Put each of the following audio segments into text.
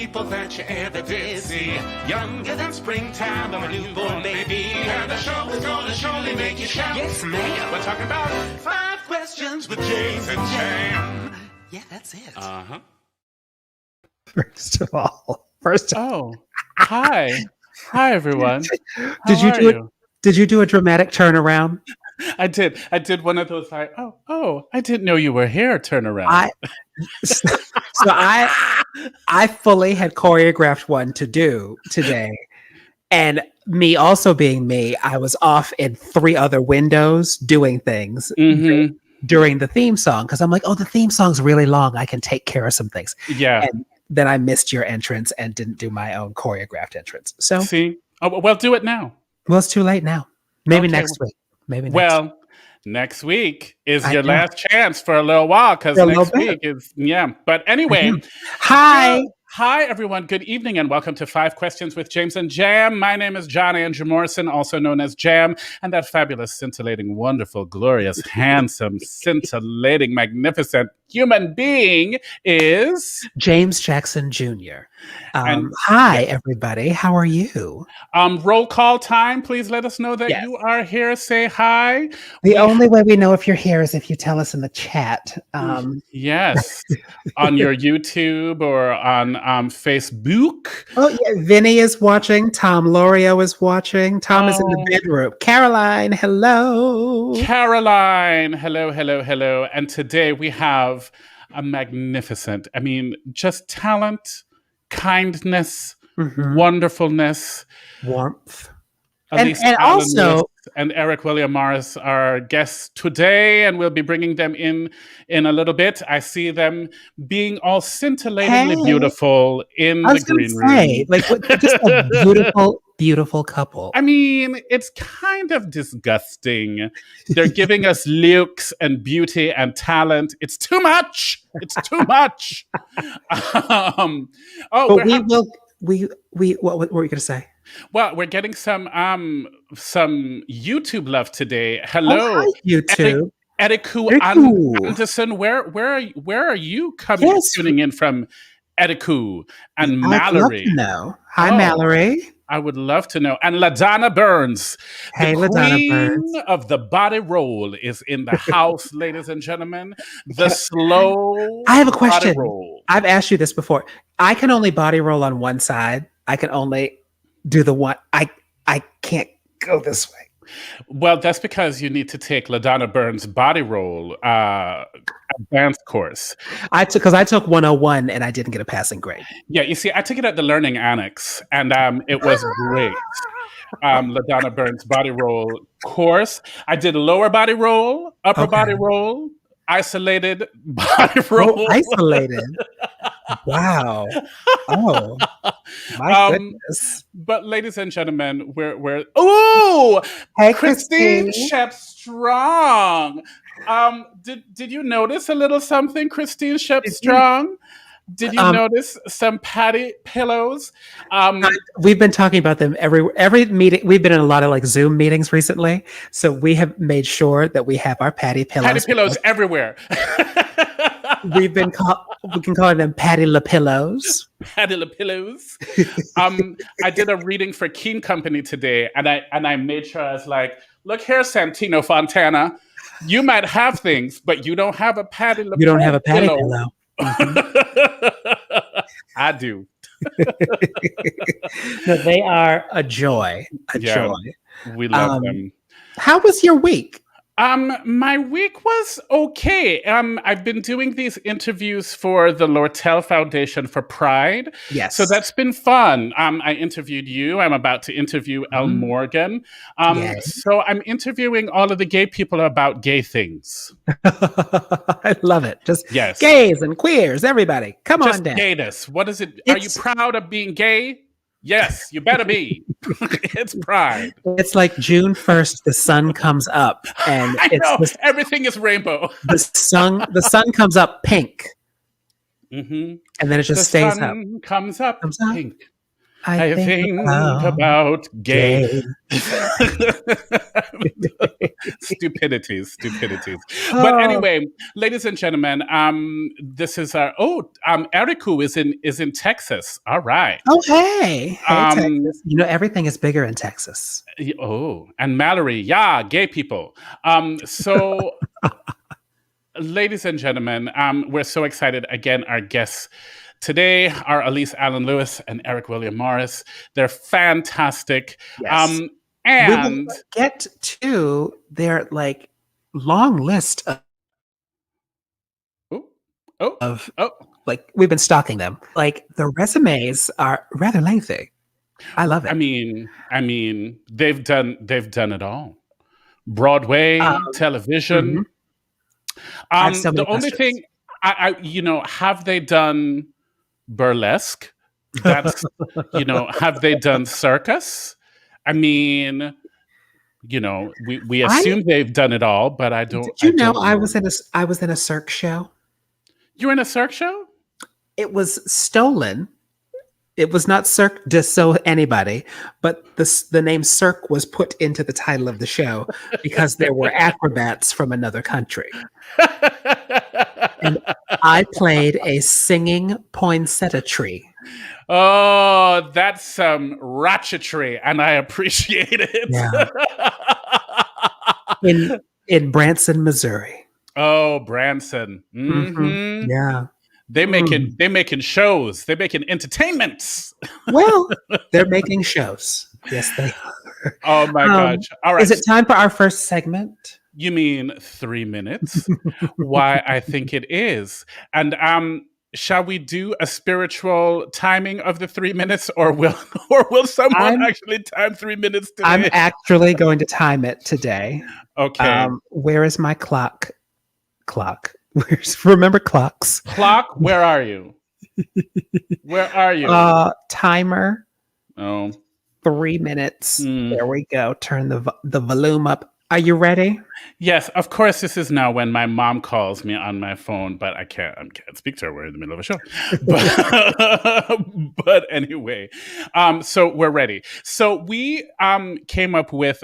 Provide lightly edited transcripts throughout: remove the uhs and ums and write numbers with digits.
people that you ever did see. Younger than springtime or a newborn baby. And the show is gonna surely make you shout. Yes, ma'am. We're talking about 5 questions with James and Jam. Yeah, that's it. Uh-huh. First of all. Hi. Hi, everyone. Did you do a dramatic turnaround? I did one of those like, I didn't know you were here turnaround. I fully had choreographed one to do today. And me also being me, I was off in 3 other windows doing things during the theme song. Because I'm like, the theme song's really long. I can take care of some things. Yeah. And then I missed your entrance and didn't do my own choreographed entrance. So see, well, do it now. Well, it's too late now. Maybe next week. Next week is your last chance for a little while because next week is But anyway, Hi, everyone. Good evening and welcome to 5 Questions with James and Jam. My name is John Andrew Morrison, also known as Jam, and that fabulous, scintillating, wonderful, glorious, handsome, scintillating, magnificent human being is James Jackson Jr. Hi, everybody. How are you? Roll call time. Please let us know that you are here. Say hi. The only way we know if you're here is if you tell us in the chat. Yes, on your YouTube or on Facebook. Oh, yeah. Vinny is watching. Tom Lorio is watching. Tom is in the bedroom. Caroline, hello. Caroline, hello. And today we have a magnificent, just talent, kindness, wonderfulness, warmth. Alyse and also and Eric William Morris are guests today, and we'll be bringing them in a little bit. I see them being all scintillatingly beautiful in the green room. Like just a beautiful couple. It's kind of disgusting. They're giving us looks and beauty and talent. It's too much. What were you going to say? Well, we're getting some YouTube love today. Hello, hi, YouTube. Ediku Anderson. Where are you tuning in from? Ediku and Mallory. I'd love to know. Hi, Mallory. I would love to know. And LaDonna Burns, the queen of the body roll, is in the house, ladies and gentlemen. The slow. I have a question. Body roll. I've asked you this before. I can only body roll on one side. I can only do the one. I can't go this way. Well, that's because you need to take LaDonna Burns' body roll advanced course. I took 101 and I didn't get a passing grade. Yeah, you see, I took it at the Learning Annex, and it was great. LaDonna Burns' body roll course. I did a lower body roll, upper body roll, isolated body roll. Isolated. Wow. Oh, my goodness. But ladies and gentlemen, we're hey, Christine Shep Strong. Did you notice a little something, Christine Shep Strong? Did you notice some patty pillows? We've been talking about them every meeting. We've been in a lot of Zoom meetings recently, so we have made sure that we have our patty pillows. Patty pillows everywhere. We can call them Patty La Pillows. Patty La Pillows. I did a reading for Keen Company today, and I made sure I was like, look here, Santino Fontana, you might have things, but you don't have a Patty La Pillow. You don't have a Patty pillow. I do. No, they are a joy. Joy. We love them. How was your week? My week was okay. I've been doing these interviews for the Lortel Foundation for Pride. Yes. So that's been fun. I interviewed you. I'm about to interview Elle Morgan. So I'm interviewing all of the gay people about gay things. I love it. Just gays and queers, everybody. Come on down. Gayness. What is it? Are you proud of being gay? Yes, you better be. It's Pride. It's like June 1st, the sun comes up, and everything is rainbow. The sun comes up pink, and then it just stays up. Comes up pink. I think about gay. Stupidities. But anyway, ladies and gentlemen, this is our Eriku is in Texas. All right. Oh, hey, Texas. You know, everything is bigger in Texas. Oh, and Mallory, yeah, gay people. So ladies and gentlemen, we're so excited. Again, our guests today are Alyse Allen Lewis and Eric William Morris. They're fantastic. Yes. And we will get to their like long list of like we've been stalking them. Like the resumes are rather lengthy. I love it. I mean, they've done it all. Broadway, television. The only thing I have they done burlesque? That's have they done circus? I mean, we assume they've done it all, but I don't. Did you know I was in a Cirque show? You were in a Cirque show? It was stolen. It was not Cirque du Soleil anybody, but the name Cirque was put into the title of the show because there were acrobats from another country. And I played a singing poinsettia tree. Oh, that's some ratchetry, and I appreciate it. Yeah. in Branson, Missouri. Oh, Branson. Mm-hmm. Yeah. They making shows. They're making entertainments. Well, they're making shows. Yes, they are. Oh my gosh. All right. Is it time for our first segment? You mean 3 minutes? Why, I think it is. And shall we do a spiritual timing of the 3 minutes, or will someone actually time 3 minutes today? I'm actually going to time it today. Okay. Where is my clock? Remember clocks? Clock, where are you? Where are you? Timer. Oh. 3 minutes. There we go. Turn the volume up. Are you ready? Yes, of course. This is now when my mom calls me on my phone, but I can't speak to her. We're in the middle of a show. But anyway, so we're ready. So we came up with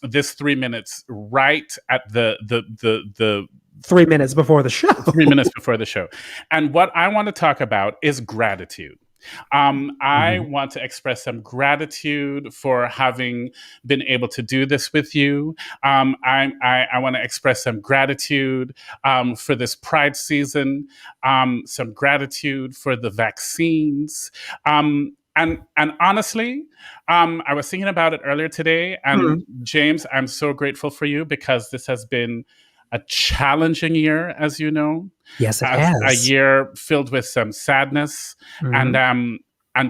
this 3 minutes right at the 3 minutes before the show. 3 minutes before the show. And what I want to talk about is gratitude. I want to express some gratitude for having been able to do this with you. I want to express some gratitude for this Pride season, some gratitude for the vaccines. And honestly, I was thinking about it earlier today. And James, I'm so grateful for you because this has been a challenging year, as you know. Yes, it has. A year filled with some sadness, and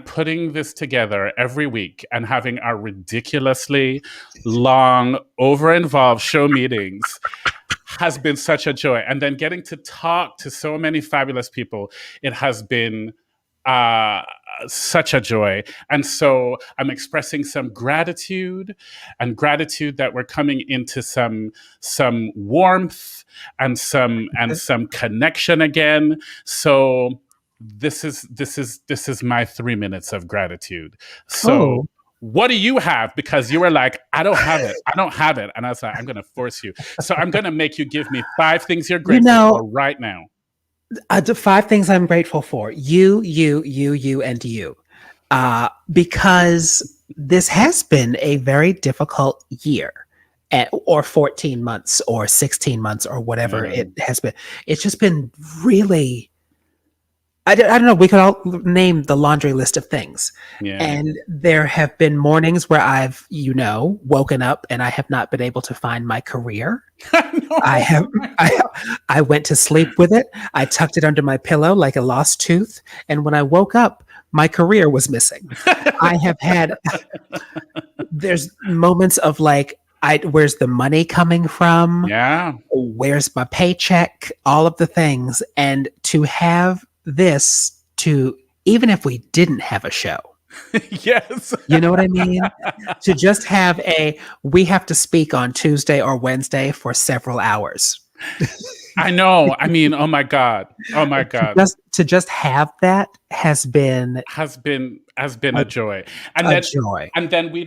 putting this together every week and having our ridiculously long, over-involved show meetings has been such a joy. And then getting to talk to so many fabulous people, it has been such a joy. And so I'm expressing some gratitude that we're coming into some warmth and some connection again. So this is my 3 minutes of gratitude. So what do you have? Because you were like, I don't have it. And I was like, I'm going to force you. So I'm going to make you give me 5 things you're grateful for right now. 5 things I'm grateful for. You, and you. Because this has been a very difficult year, or 14 months, or 16 months, or whatever it has been. It's just been really, I don't know, we could all name the laundry list of things. Yeah. And there have been mornings where I've, woken up and I have not been able to find my career. I went to sleep with it. I tucked it under my pillow like a lost tooth. And when I woke up, my career was missing. I have had, there's moments of like, where's the money coming from? Yeah. Where's my paycheck? All of the things. And to have this, even if we didn't have a show. Yes. You know what I mean? To just have we have to speak on Tuesday or Wednesday for several hours. I know. I mean, oh my God. To just have that has been a joy. And then we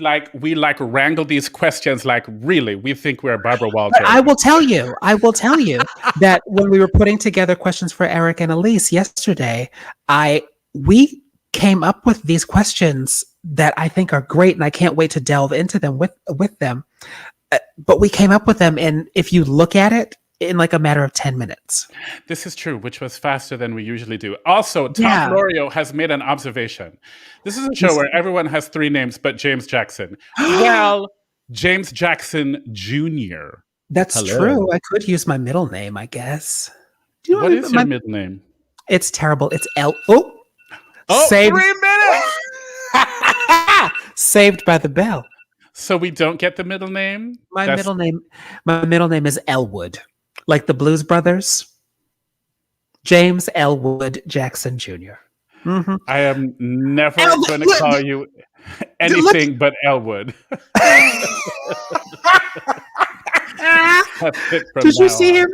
wrangle these questions like, really, we think we're Barbara Walters. But I will tell you that when we were putting together questions for Eric and Alyse yesterday, we came up with these questions that I think are great, and I can't wait to delve into them with them. But we came up with them, and if you look at it, in like a matter of 10 minutes. This is true, which was faster than we usually do. Also, Tom Florio has made an observation. This is a show where everyone has 3 names but James Jackson. Well, James Jackson Jr. That's true. I could use my middle name, I guess. Do you know what is your middle name? It's terrible. It's L. Saved. 3 minutes! Saved by the bell. So we don't get the middle name? My middle name is Elwood. Like the Blues Brothers. James Elwood Jackson Jr. Mm-hmm. I am never going to call you anything but Elwood. Did you see him?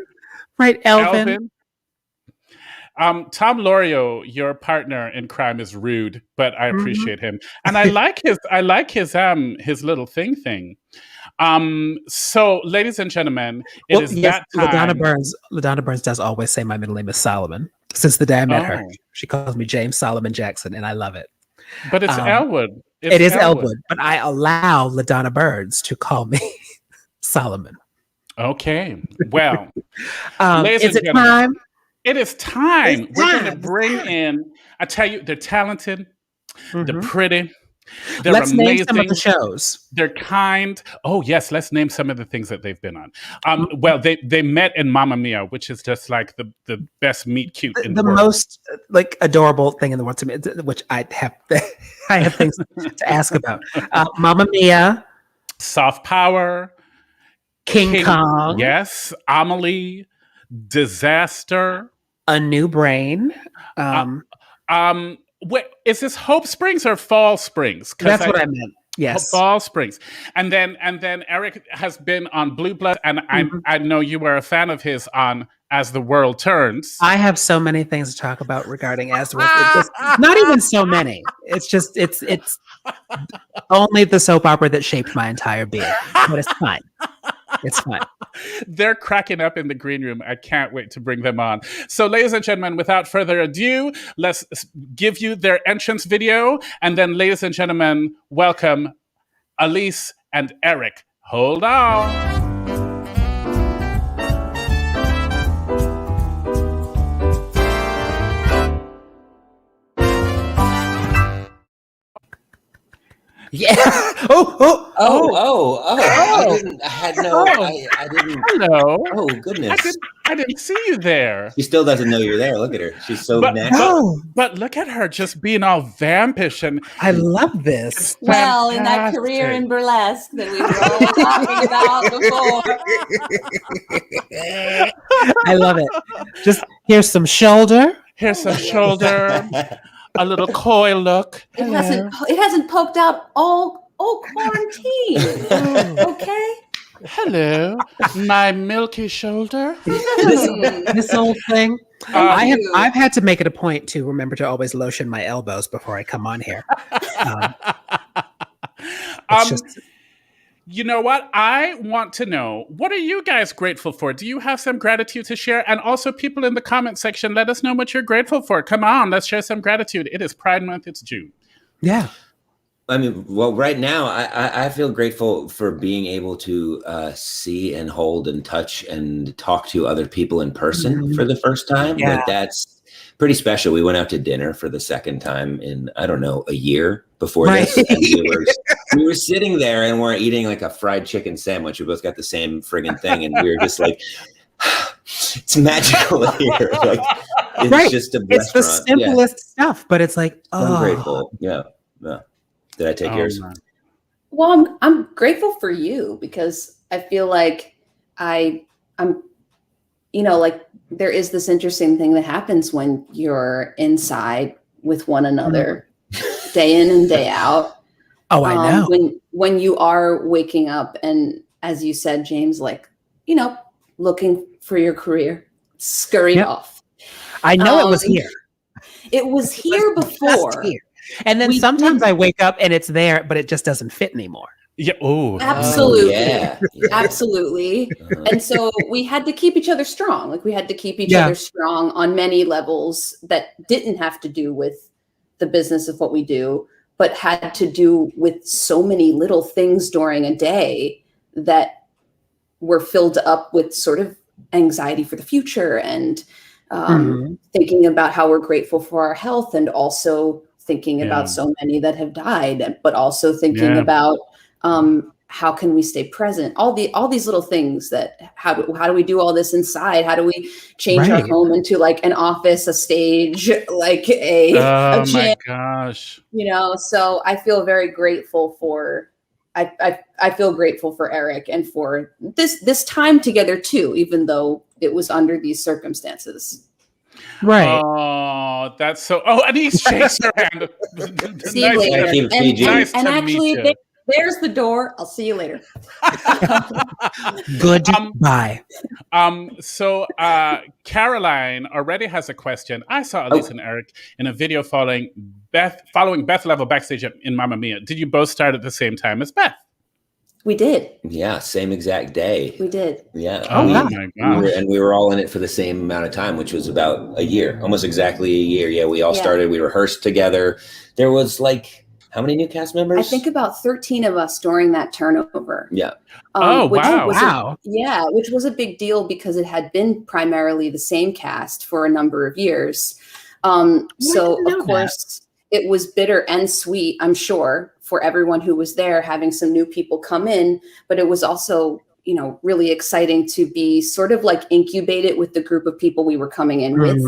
Right, Elvin. Tom Lorio, your partner in crime, is rude, but I appreciate him, and I like his little thing. So, ladies and gentlemen, it is that time. LaDonna Burns does always say my middle name is Solomon. Since the day I met her, she calls me James Solomon Jackson, and I love it. But it's Elwood. It is Elwood, but I allow LaDonna Burns to call me Solomon. Okay, well, is it time? It is time. We're going to bring in. I tell you, they're talented. They're pretty. They're Let's amazing. name some of the shows. They're kind. Oh yes, let's name some of the things that they've been on. Well, they met in Mamma Mia, which is just like the best meet cute in the world. Most like adorable thing in the world to me, which I have things to ask about. Mamma Mia, Soft Power, King Kong, yes, Amelie, Disaster, A New Brain. Wait, is this Hope Springs or Fall Springs? That's what I meant. Yes, Fall Springs, and then Eric has been on Blue Blood, and I know you were a fan of his on As the World Turns. I have so many things to talk about regarding As the World Turns. Not even so many. It's just it's only the soap opera that shaped my entire being, but it's fine. It's fine. They're cracking up in the green room. I can't wait to bring them on. So, ladies and gentlemen, without further ado, let's give you their entrance video. And then, ladies and gentlemen, welcome Alyse and Eric. Hold on. Yeah. Oh. I didn't. Hello. Oh goodness. I didn't see you there. She still doesn't know you're there. Look at her. She's so natural. But look at her just being all vampish, and I love this. Well, in that career in burlesque that we were all talking about before. I love it. Just here's some shoulder. A little coy look. It hasn't poked out all quarantine. Okay. Hello, my milky shoulder. This old thing. I've had to make it a point to remember to always lotion my elbows before I come on here. You know what? I want to know, what are you guys grateful for? Do you have some gratitude to share? And also, people in the comment section, let us know what you're grateful for. Come on, let's share some gratitude. It is Pride Month. It's June. Yeah. I mean, well, right now, I feel grateful for being able to see and hold and touch and talk to other people in person for the first time. Yeah. Like, that's pretty special. We went out to dinner for the second time in, I don't know, a year before this. And we were sitting there and we're eating like a fried chicken sandwich. We both got the same friggin' thing. And we were just like, it's magical here. Like, it's just a restaurant. It's the simplest stuff, but it's like, I'm grateful. Yeah. Did I take yours? Man. Well, I'm grateful for you because I feel like I'm, like there is this interesting thing that happens when you're inside with one another day in and day out. Oh, I know. When you are waking up and, as you said, James, like, looking for your career, scurried off. I know it was here. It was here before. Here. And then sometimes I wake up and it's there, but it just doesn't fit anymore. Yeah. Oh, absolutely. Yeah. Absolutely. And so we had to keep each other strong. Like we had to keep each other strong on many levels that didn't have to do with the business of what we do, but had to do with so many little things during a day that were filled up with sort of anxiety for the future and thinking about how we're grateful for our health, and also thinking about so many that have died, but also thinking about how can we stay present? All these little things that how do we do all this inside? How do we change our home into like an office, a stage, like a gym? My gosh. You know, so I feel very grateful for I feel grateful for Eric and for this time together too, even though it was under these circumstances. Right. Oh, that's so. Oh, Alyse shakes her hand. See you later. Nice and to actually, meet you. there's the door. I'll see you later. Goodbye. So Caroline already has a question. I saw Alyse and Eric in a video following Beth Level backstage in Mamma Mia. Did you both start at the same time as Beth? We did. Yeah, same exact day. We did. Yeah. Oh my gosh. We were all in it for the same amount of time, which was about a year, almost exactly a year. Yeah, we all started. We rehearsed together. There was like, how many new cast members? I think about 13 of us during that turnover. Yeah. Wow. Which was a big deal because it had been primarily the same cast for a number of years. So of course it was bitter and sweet, I'm sure, for everyone who was there, having some new people come in, but it was also, you know, really exciting to be sort of like incubated with the group of people we were coming in with.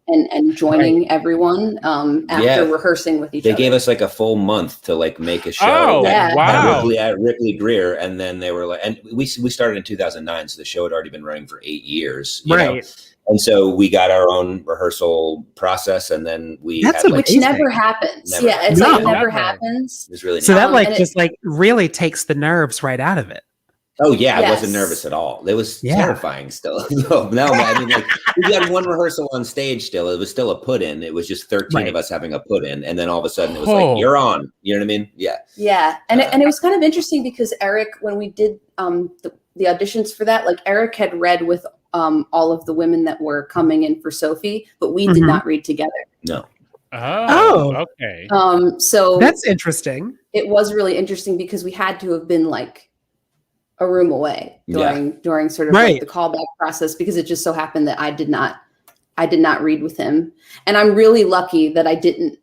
And joining everyone after rehearsing with each other. They gave us like a full month to like make a show. Oh, wow. At Ripley Greer. And then they were like, and we started in 2009. So the show had already been running for 8 years. You know? And so we got our own rehearsal process, and then we which never happens. It never happens. It was really so that just really takes the nerves right out of it. Oh yeah, I wasn't nervous at all. It was terrifying still. No, I mean, like we had one rehearsal on stage still. It was still a put in. It was just 13 of us having a put in, and then all of a sudden it was like, you're on. You know what I mean? Yeah. Yeah, and it was kind of interesting because Eric, when we did the auditions for that, like Eric had read with all of the women that were coming in for Sophie, but we did not read together. No. Oh, okay. So that's interesting. It was really interesting because we had to have been like a room away during sort of like the callback process, because it just so happened that I did not read with him. And I'm really lucky that I didn't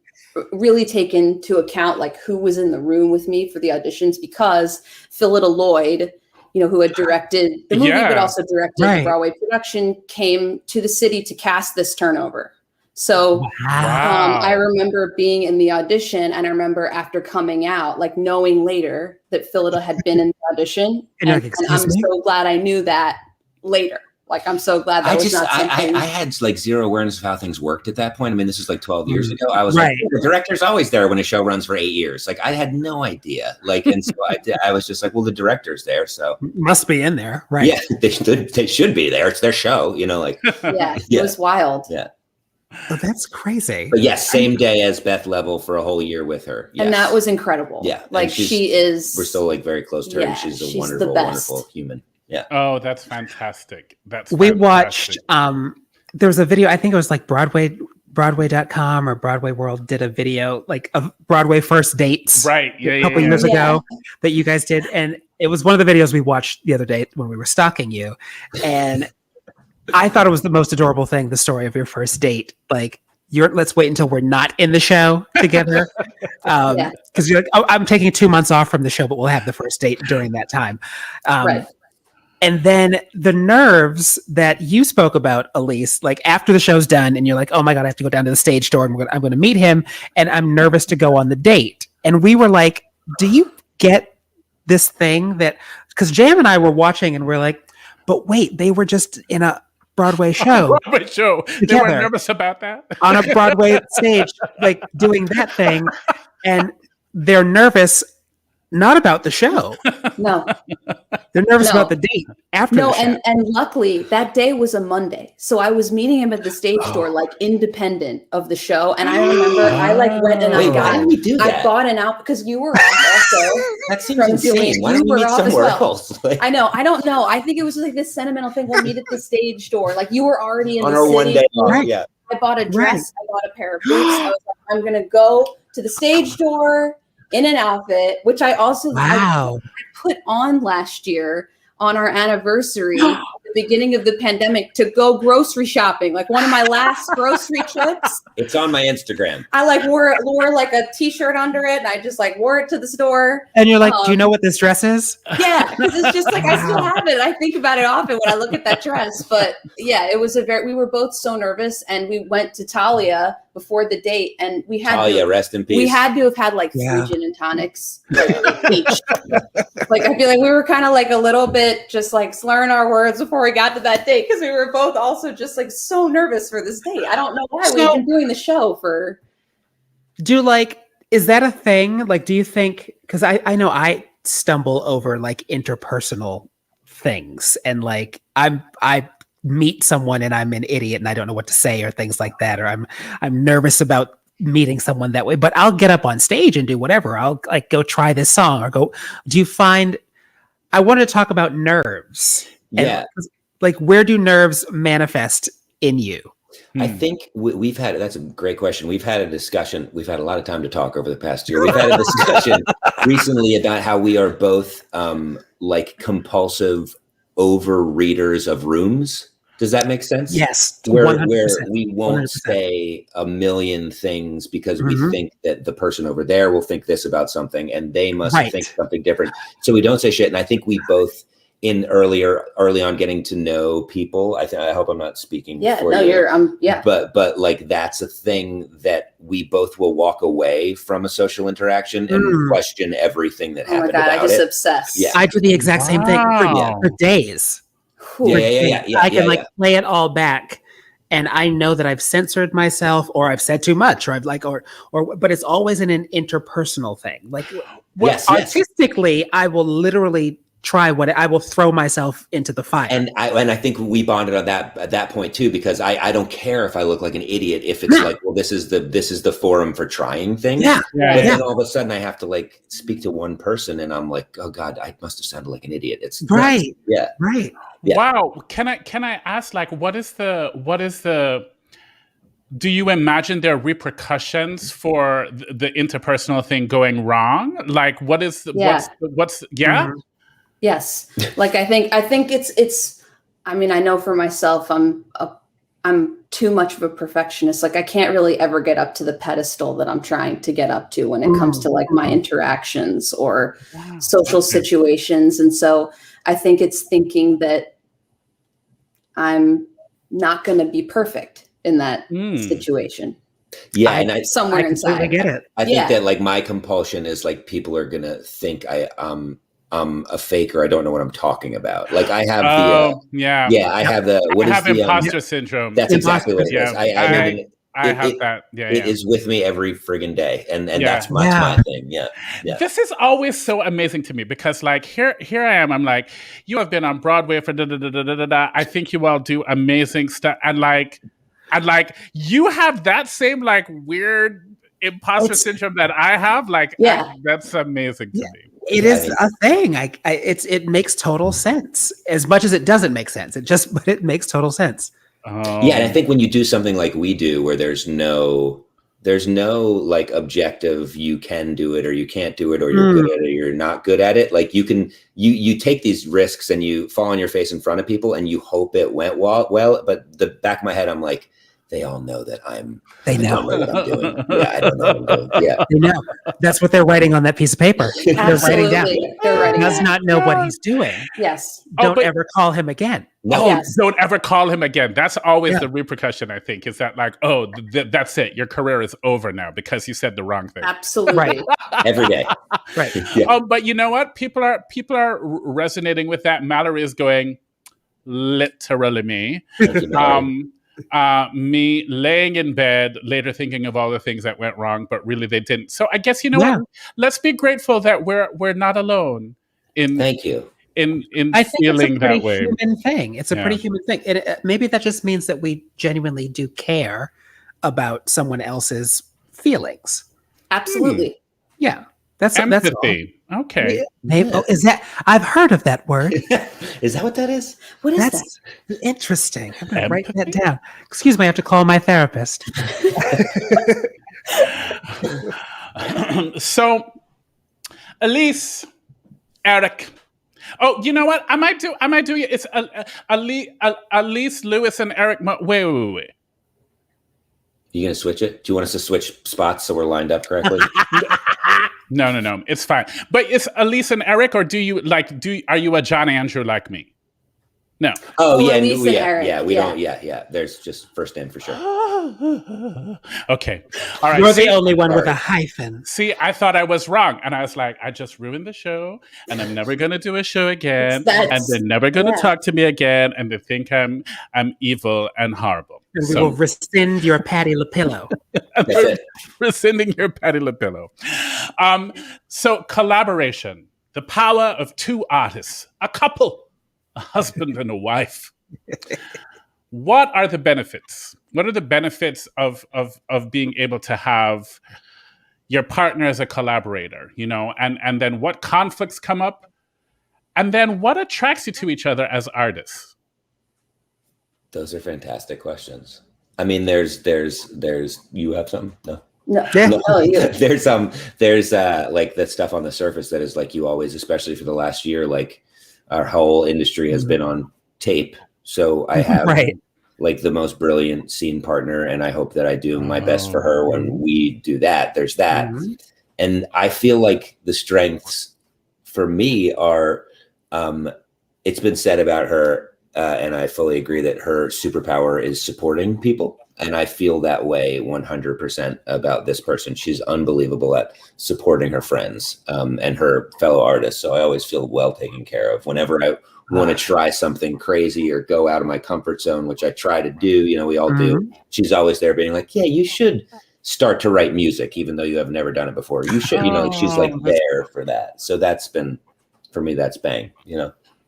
really take into account like who was in the room with me for the auditions, because Phillida Lloyd, you know, who had directed the movie, but also directed the Broadway production, came to the city to cast this turnover. So I remember being in the audition, and I remember after coming out, like knowing later that Phillida had been in the audition. And I'm so glad I knew that later. Like, I'm so glad that was not something. I had like zero awareness of how things worked at that point. I mean, this was like 12 years ago. I was like, the director's always there when a show runs for 8 years. Like, I had no idea. Like, and so I was just like, well, the director's there, so must be in there, right? Yeah, they should be there. It's their show, you know. Like, it was wild. Yeah. Oh, that's crazy. But yes, same day as Beth Level for a whole year with her. Yes. And that was incredible. Yeah. Like, we're still like very close to her, and she's a wonderful, wonderful human. Yeah. Oh, that's fantastic. We watched there was a video, I think it was like Broadway.com or Broadway World did a video like of Broadway first dates. Right. Yeah. A couple years ago that you guys did. And it was one of the videos we watched the other day when we were stalking you. And I thought it was the most adorable thing, the story of your first date. Like, let's wait until we're not in the show together. Because you're like, oh, I'm taking 2 months off from the show, but we'll have the first date during that time. And then the nerves that you spoke about, Alyse, like after the show's done and you're like, oh my God, I have to go down to the stage door and I'm going to meet him. And I'm nervous to go on the date. And we were like, do you get this thing that, because Jam and I were watching and we're like, but wait, they were just in a Broadway show. They were nervous about that? On a Broadway stage, like doing that thing. And they're nervous, not about the show. No. They're nervous No. about the date after No, the show. and luckily that day was a Monday. So I was meeting him at the stage door, like independent of the show. And I remember I like went and Wait, why did we do that? I bought an out because you were off also. That seems from insane. doing- Why you don't we were meet off as somewhere well. else? Like, I know. I don't know. I think it was like this sentimental thing. We'll meet at the stage door. Like you were already in on the our city. one day off, Right. yeah. I bought a dress. I bought a pair of boots. I was like, I'm gonna go to the stage door in an outfit, which I also Wow. I put on last year on our anniversary at the beginning of the pandemic to go grocery shopping, like one of my last grocery trips. It's on my Instagram. I like wore like a t-shirt under it, and I just like wore it to the store. And you're like, do you know what this dress is? Yeah, because it's just like I still have it. I think about it often when I look at that dress. But yeah, it was we were both so nervous, and we went to Talia before the date, and we had Talia, rest in peace. we had to have had like 3 gin and tonics like, each. Like I feel like we were kind of like a little bit just like slurring our words before we got to that date because we were both also just like so nervous for this date. I don't know why. We've been doing the show for. Is that a thing? Like, do you think, because I know I stumble over like interpersonal things, and like I meet someone and I'm an idiot and I don't know what to say or things like that, or I'm nervous about meeting someone that way, but I'll get up on stage and do whatever. I'll like go try this song or go. Do you find? I want to talk about nerves. Yeah. Like, where do nerves manifest in you? I think we've had, that's a great question. We've had a discussion. We've had a lot of time to talk over the past year. We've had a discussion recently about how we are both like compulsive overreaders of rooms. Does that make sense? Yes. Where 100%, we won't 100%. say a million things because we think that the person over there will think this about something and they must think something different. So we don't say shit. And I think we both, in early on getting to know people, I hope I'm not speaking for you. But like that's a thing that we both will walk away from a social interaction and question everything that happened. Oh my God, about I just it. obsess. Yeah. I do the exact same thing for days. Yeah. I can play it all back, and I know that I've censored myself, or I've said too much, or I've like, or but it's always in an interpersonal thing. Like, artistically, I will literally try I will throw myself into the fire. And I think we bonded on that at that point too, because I don't care if I look like an idiot if it's like, well, this is the forum for trying things. But then all of a sudden I have to like speak to one person and I'm like, oh God, I must have sounded like an idiot. It's right. Yeah. Right. Yeah. Wow. Can I ask, like, what is the do you imagine there are repercussions for the interpersonal thing going wrong? Like, what's Yes. Like I think it's I mean, I know for myself, I'm too much of a perfectionist. Like I can't really ever get up to the pedestal that I'm trying to get up to when it comes to like my interactions or social situations. And so I think it's thinking that I'm not going to be perfect in that situation. Yeah. And I inside. I get it. I think that like my compulsion is like, people are going to think I'm a fake or I don't know what I'm talking about. Like I have I have imposter syndrome. That's exactly what it is. I have that. It is with me every friggin' day. And that's my thing. Yeah. This is always so amazing to me because like here I am. I'm like, you have been on Broadway for da. I think you all do amazing stuff. And like you have that same like weird imposter syndrome that I have. Like that's amazing to me. It is a thing. It makes total sense. As much as it doesn't make sense, but it makes total sense. Yeah, and I think when you do something like we do, where there's no like objective, you can do it or you can't do it, or you're good at it or you're not good at it. Like you take these risks and you fall on your face in front of people and you hope it went well. But the back of my head, I'm like, they all know that They know what I'm doing. Yeah, I don't know what I'm doing. Yeah. They know. That's what they're writing on that piece of paper. They're writing down. They're writing does not know what he's doing. Yes. Don't ever call him again. No. Don't ever call him again. That's always the repercussion, I think, is that like, oh, that's it. Your career is over now because you said the wrong thing. Absolutely. Right. Every day. Right. Yeah. But you know what? People are resonating with that. Mallory is going, literally me. Me laying in bed later thinking of all the things that went wrong, but really they didn't. So I guess, you know what? Let's be grateful that we're not alone Thank you. In I think feeling it's a pretty that way. human thing. It's a pretty human thing. Maybe that just means that we genuinely do care about someone else's feelings. Absolutely. Yeah, that's Empathy. all. Okay. Maybe, is that? I've heard of that word. Is that what that is? What is That's interesting. I'm going to write that Empathy? down. Excuse me, I have to call my therapist. So, Alyse, Eric. Oh, you know what? I might do it. It's Alyse, Lewis, and Eric. Wait. You gonna switch it? Do you want us to switch spots so we're lined up correctly? No. It's fine. But it's Alyse and Eric, or are you a John Andrew like me? No. Oh yeah, Alyse and Eric, yeah. We yeah. don't. Yeah. There's just first name for sure. Okay. All right. You're the only one with a hyphen. See, I thought I was wrong. And I was like, I just ruined the show and I'm never going to do a show again. And they're never going to talk to me again. And they think I'm evil and horrible. And we will rescind your Patti LaPillow. Rescinding your Patti LaPillow. So collaboration, the power of two artists, a couple, a husband and a wife. What are the benefits? What are the benefits of being able to have your partner as a collaborator, and then what conflicts come up? And then what attracts you to each other as artists? Those are fantastic questions. I mean, there's you have something? No. Yeah. There's like that stuff on the surface that is like you always, especially for the last year, like our whole industry has been on tape. So I have like the most brilliant scene partner, and I hope that I do my best for her when we do that. There's that. And I feel like the strengths for me are, it's been said about her, and I fully agree that her superpower is supporting people. And I feel that way 100% about this person. She's unbelievable at supporting her friends and her fellow artists. So I always feel well taken care of. Whenever I want to try something crazy or go out of my comfort zone, which I try to do, we all do. She's always there being like, yeah, you should start to write music, even though you have never done it before. You should, she's like there for that. So that's been, for me, that's bang,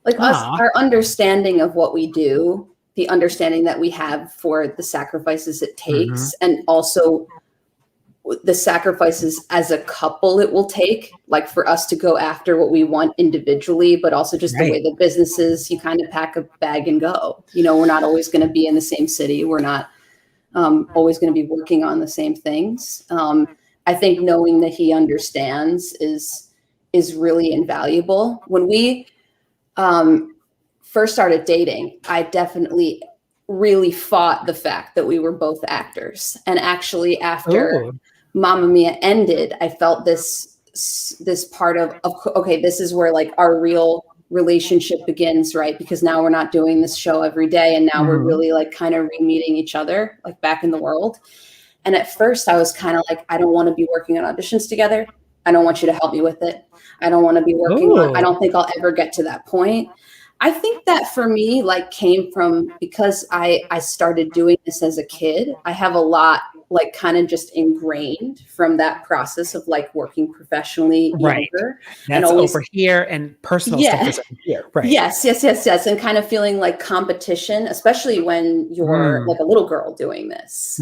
Like us, our understanding of what we do, the understanding that we have for the sacrifices it takes, and also the sacrifices as a couple it will take, like for us to go after what we want individually, but also just the way the business is, you kind of pack a bag and go. We're not always going to be in the same city. We're not always going to be working on the same things. I think knowing that he understands is really invaluable. When we first started dating, I definitely really fought the fact that we were both actors. And actually after Mamma Mia ended, I felt this part of okay, this is where like our real relationship begins, right? Because now we're not doing this show every day. And now we're really like kind of re-meeting each other, like back in the world. And at first I was kind of like, I don't want to be working on auditions together. I don't want you to help me with it. I don't want to be working on, I don't think I'll ever get to that point. I think that for me, like came from, because I started doing this as a kid, I have a lot like kind of just ingrained from that process of like working professionally younger. That's and always, over here and personal stuff is over here. Right. Yes. And kind of feeling like competition, especially when you're like a little girl doing this,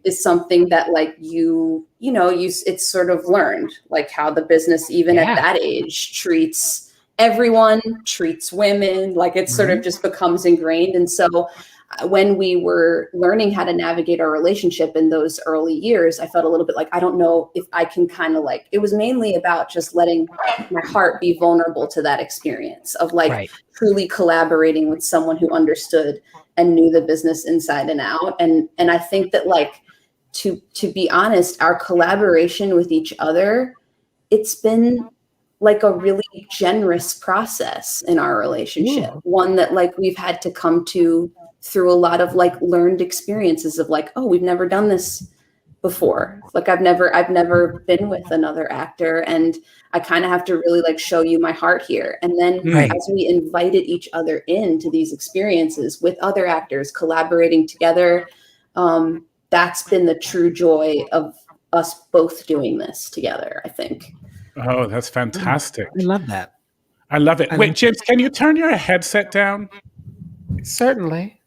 is something that like it's sort of learned, like how the business, even at that age, treats everyone, treats women, like it sort of just becomes ingrained. And so when we were learning how to navigate our relationship in those early years, I felt a little bit like, I don't know if I can kind of like, it was mainly about just letting my heart be vulnerable to that experience of like truly collaborating with someone who understood and knew the business inside and out. And I think that like, to be honest, our collaboration with each other, it's been like a really generous process in our relationship. One that like we've had to come to through a lot of like learned experiences of like, oh, we've never done this before. Like I've never been with another actor, and I kind of have to really like show you my heart here. And then as we invited each other into these experiences with other actors collaborating together, that's been the true joy of us both doing this together, I think. Oh, that's fantastic. I love that. I love it. Wait, James, can you turn your headset down? Certainly.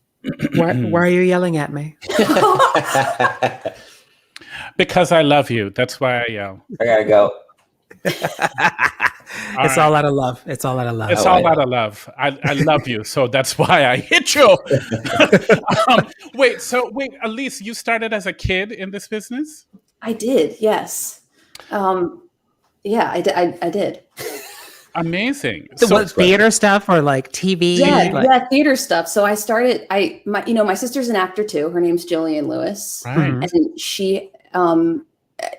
Why are you yelling at me? Because I love you. That's why I yell. I gotta go. It's all out of love. It's all out of love. It's all out of love. I love you, so that's why I hit you. Wait, Alyse, you started as a kid in this business? I did, yes. Yeah, I did. Amazing. So what, theater stuff or like TV? Yeah, theater stuff. So I started. My sister's an actor too. Her name's Jillian Lewis, right? And she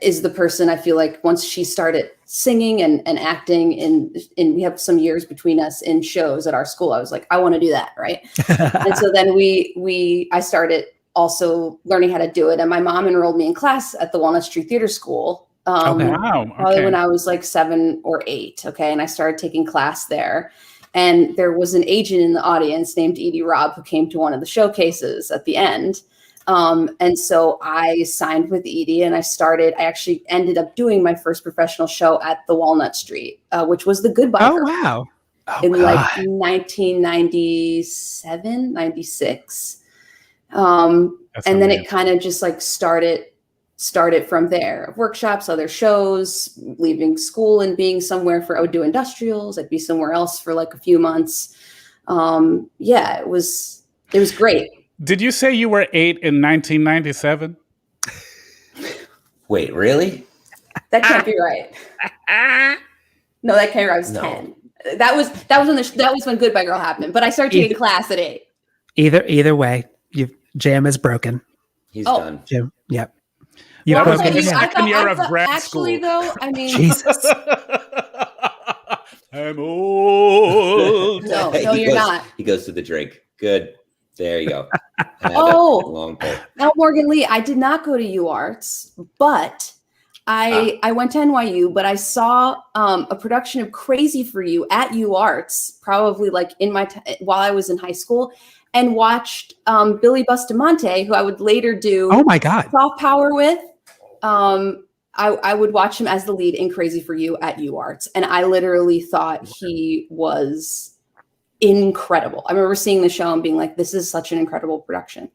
is the person I feel like once she started singing and acting, and we have some years between us in shows at our school. I was like, I want to do that, right? And so then I started also learning how to do it, and my mom enrolled me in class at the Walnut Street Theater School. Probably when I was like 7 or 8. Okay. And I started taking class there. And there was an agent in the audience named Edie Robb who came to one of the showcases at the end. And so I signed with Edie and I actually ended up doing my first professional show at the Walnut Street, which was the Goodbye Girl. Wow. Like 1997, 96. And then it kind of just like started from there. Workshops, other shows, leaving school and being somewhere I would do industrials. I'd be somewhere else for like a few months. It was great. Did you say you were 8 in 1997? Wait, really? That can't be right. No, that can't be right. I was 10. That was when Goodbye Girl happened. But I started taking class at 8. Either way, Jam is broken. He's done. Jim, yep. That was the second year of grad school. Actually, though, I mean, Jesus. I'm old. No, you're not. He goes to the drink. Good. There you go. Long pull. Now, Morgan Lee, I did not go to UArts, but I went to NYU, but I saw a production of Crazy for You at UArts, probably like while I was in high school, and watched Billy Bustamante, who I would later do Soft Power with. I would watch him as the lead in Crazy for You at UArts, and I literally thought he was incredible. I remember seeing the show and being like, this is such an incredible production.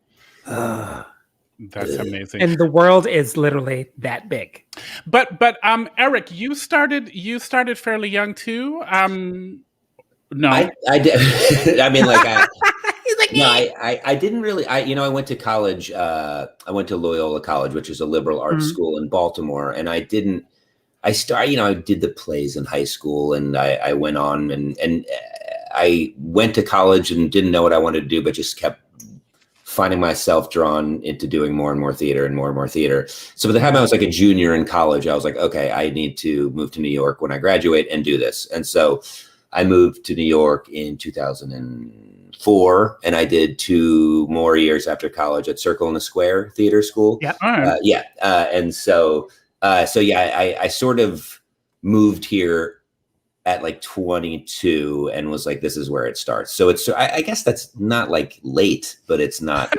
That's amazing. And the world is literally that big. But Eric, you started fairly young too. No, I did. I mean, like, I didn't really. I went to college. I went to Loyola College, which is a liberal arts school in Baltimore, and I did the plays in high school, and I went on and I went to college and didn't know what I wanted to do, but just kept finding myself drawn into doing more and more theater and more theater. So by the time I was like a junior in college, I was like, okay, I need to move to New York when I graduate and do this. And so I moved to New York in 2004, and I did 2 more years after college at Circle in the Square Theater School. Yeah. And so I sort of moved here at like 22 and was like, this is where it starts. So I guess that's not like late, but it's not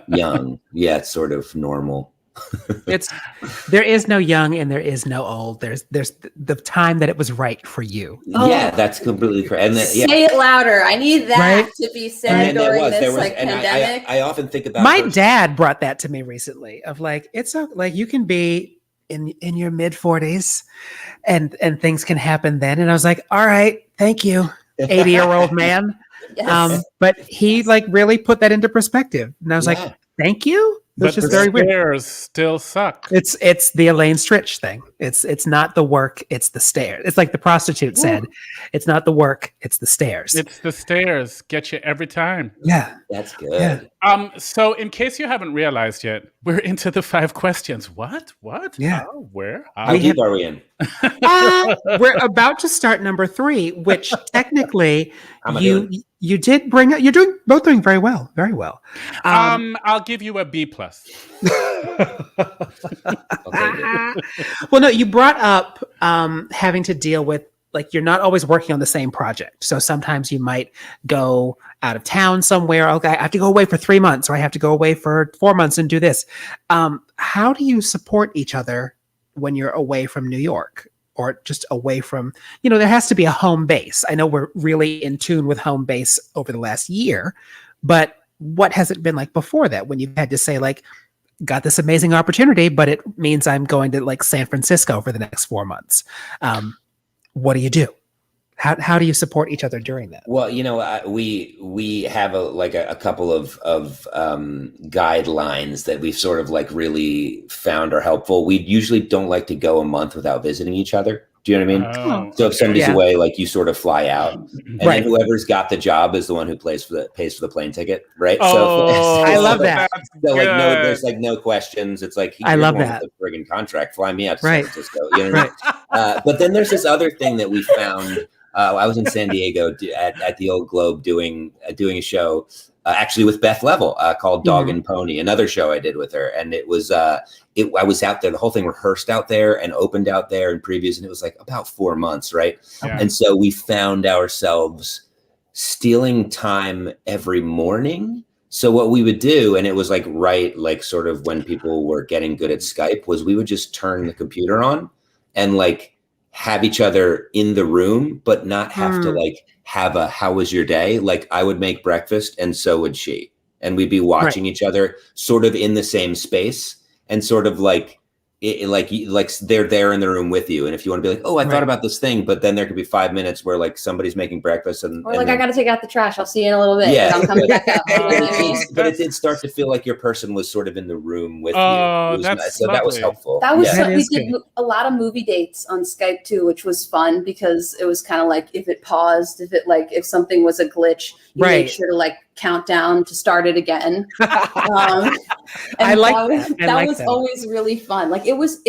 young. Yeah, it's sort of normal. There is no young and there is no old. There's the time that it was right for you. Yeah, that's completely correct. Say it louder. I need that to be said during this pandemic. I often think about my dad brought that to me recently of like, it's like you can be in your mid 40s and things can happen then. And I was like, all right, thank you, 80-year-old man. Yes. But he like really put that into perspective. And I was like, thank you. But just the stairs still suck. It's the Elaine Stritch thing. It's not the work, it's the stairs. It's like the prostitute said. It's not the work, it's the stairs. It's the stairs. Get you every time. Yeah. That's good. Yeah. So in case you haven't realized yet, we're into the 5 questions. What? Yeah. How? Where? How deep are we in? We're about to start number 3, which technically you did bring up. You're both doing very well. Very well. I'll give you a B+. Well, no, you brought up having to deal with, like, you're not always working on the same project. So sometimes you might go out of town somewhere. Okay, I have to go away for 3 months, or I have to go away for 4 months and do this. How do you support each other when you're away from New York? or just away from, there has to be a home base. I know we're really in tune with home base over the last year, but what has it been like before that, when you've had to say, like, got this amazing opportunity, but it means I'm going to like San Francisco for the next 4 months? What do you do? How do you support each other during that? Well, we have a couple of guidelines that we've sort of like really found are helpful. We usually don't like to go a month without visiting each other. Do you know what I mean? Oh, So if somebody's away, like, you sort of fly out, and then whoever's got the job is the one who pays for the plane ticket, right? Oh, I love that. So like, there's like no questions. It's like, I love that. The friggin' contract. Fly me out to Right. San Francisco. You know what I mean? But then there's this other thing that we found. I was in San Diego at the Old Globe doing a show, actually with Beth Level, called Dog and Pony, another show I did with her. And it was, I was out there, the whole thing rehearsed out there and opened out there in previews. And it was like about 4 months, right? Yeah. And so we found ourselves stealing time every morning. So what we would do, and it was like sort of when people were getting good at Skype, was we would just turn the computer on and like have each other in the room, but not have to like have a, how was your day? Like, I would make breakfast and so would she. And we'd be watching each other sort of in the same space, and sort of like, like they're there in the room with you. And if you want to be like, oh, I thought about this thing, but then there could be 5 minutes where like somebody's making breakfast or like, then, I got to take out the trash. I'll see you in a little bit. Yeah. I'm coming back up. But it did start to feel like your person was sort of in the room with you. That's so that was lovely. helpful. That was Yeah. we did a lot of movie dates on Skype too, which was fun because it was kind of like, if it paused, if something was a glitch, you made sure to like count down to start it again. I like that was always really fun. Like it was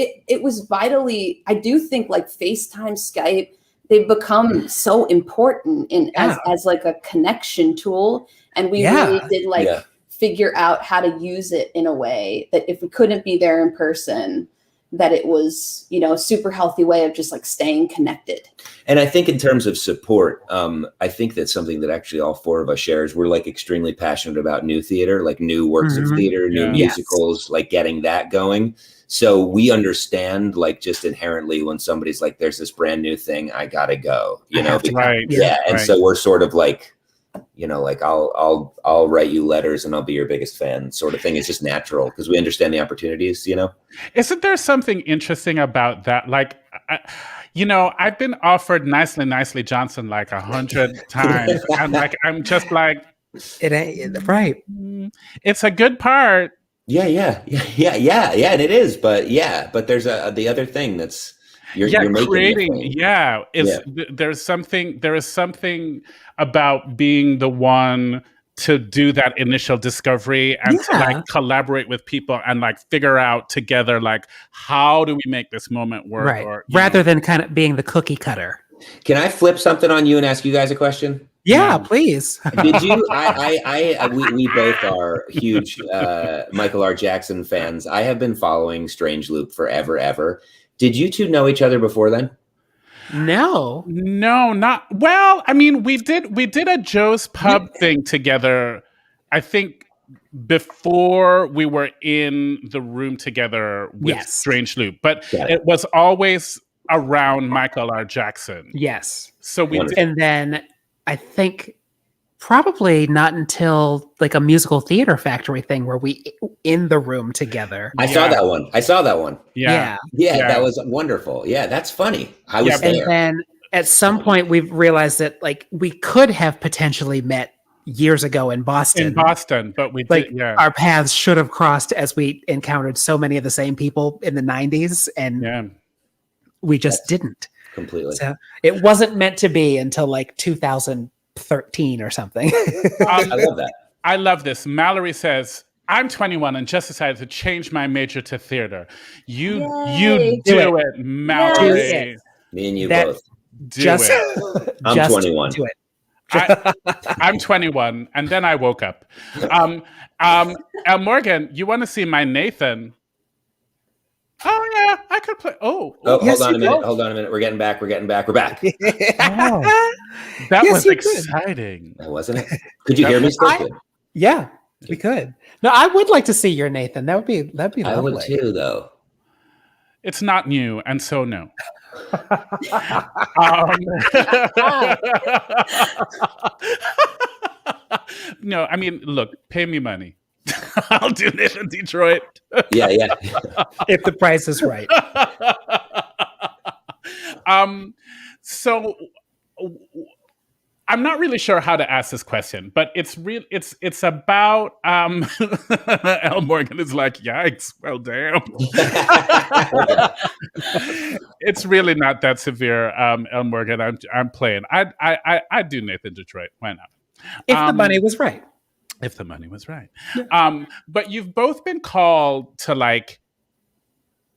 vitally, I do think like FaceTime, Skype, they've become so important as like a connection tool. And we really did figure out how to use it in a way that if we couldn't be there in person, that it was, a super healthy way of just like staying connected. And I think in terms of support, I think that's something that actually all four of us shares. We're like extremely passionate about new theater, like new works of theater, new musicals, like getting that going. So we understand like just inherently when somebody's like, there's this brand new thing, I gotta go, And so we're sort of like, like I'll write you letters and I'll be your biggest fan sort of thing. It's just natural because we understand the opportunities, Isn't there something interesting about that? Like, I've been offered nicely Johnson like 100 times. And like, I'm just like, it ain't right. It's a good part. Yeah. And it is, but there's the other thing that's you're making creating. There is something about being the one to do that initial discovery and to like collaborate with people and like figure out together, like, how do we make this moment work? Right. Or, rather than kind of being the cookie cutter. Can I flip something on you and ask you guys a question? Yeah, please. Did you? We both are huge Michael R. Jackson fans. I have been following Strange Loop forever, ever. Did you two know each other before then? No, not well. I mean, we did a Joe's Pub thing together. I think before we were in the room together with Strange Loop, but it was always around Michael R. Jackson. Yes. So we did, and then I think probably not until like a musical theater factory thing where we in the room together. I saw that one. Yeah. That was wonderful. Yeah, that's funny. I was there. And then at some point we've realized that like we could have potentially met years ago in Boston. But we did, our paths should have crossed as we encountered so many of the same people in the 90s and we just didn't. Completely. So it wasn't meant to be until like 2013 or something. I love that. I love this. Mallory says, I'm 21 and just decided to change my major to theater. You do it, Mallory. Yes. Me and you both. I'm 21. Do it. I'm 21, and then I woke up. Morgan, you want to see my Nathan? Oh yeah, I could play. Hold on a minute. We're getting back. We're back. That was exciting. Wasn't it? Could you hear me still? Yeah, we could. No, I would like to see your Nathan. That'd be lovely. I would too, though. It's not new, and so no. No, I mean, look, pay me money. I'll do this in Detroit. Yeah. If the price is right. So I'm not really sure how to ask this question, but it's about L. Morgan is like, yikes, well damn. It's really not that severe, L. Morgan. I'm playing. I'd do Nathan Detroit. Why not? If the money was right. If the money was right. Yeah. But you've both been called to like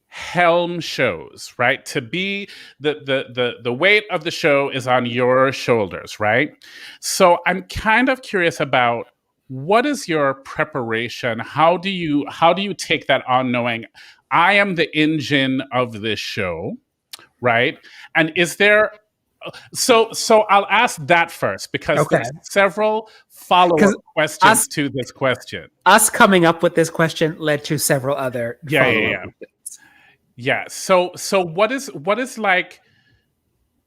helm shows, right? To be the weight of the show is on your shoulders, right? So I'm kind of curious about what is your preparation? How do you take that on, knowing I am the engine of this show, right? And is there so I'll ask that first, because there's several follow-up questions to this question. Us coming up with this question led to several other follow-up questions. Yeah. So what is like,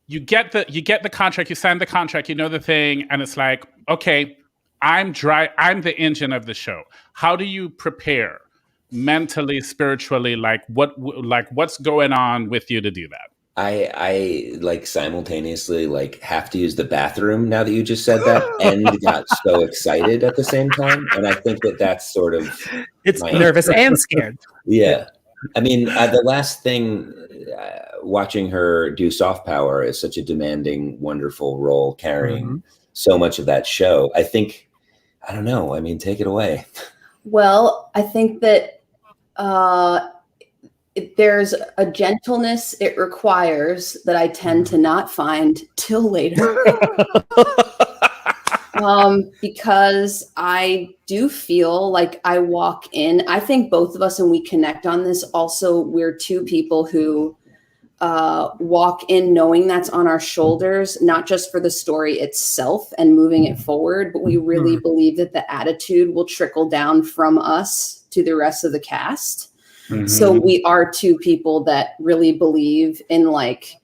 you get the contract, you sign the contract, you know the thing, and it's like, okay, I'm the engine of the show. How do you prepare mentally, spiritually, what's going on with you to do that? I like simultaneously like have to use the bathroom now that you just said that, and got so excited at the same time. And I think that's sort of, it's nervous and scared. Yeah. I mean, the last thing, watching her do Soft Power is such a demanding, wonderful role, carrying so much of that show. I think, I don't know. I mean, take it away. Well, I think that there's a gentleness it requires that I tend to not find till later. Because I do feel like I walk in, I think both of us, and we connect on this also, we're two people who walk in knowing that's on our shoulders, not just for the story itself and moving it forward, but we really believe that the attitude will trickle down from us to the rest of the cast. So we are two people that really believe in like,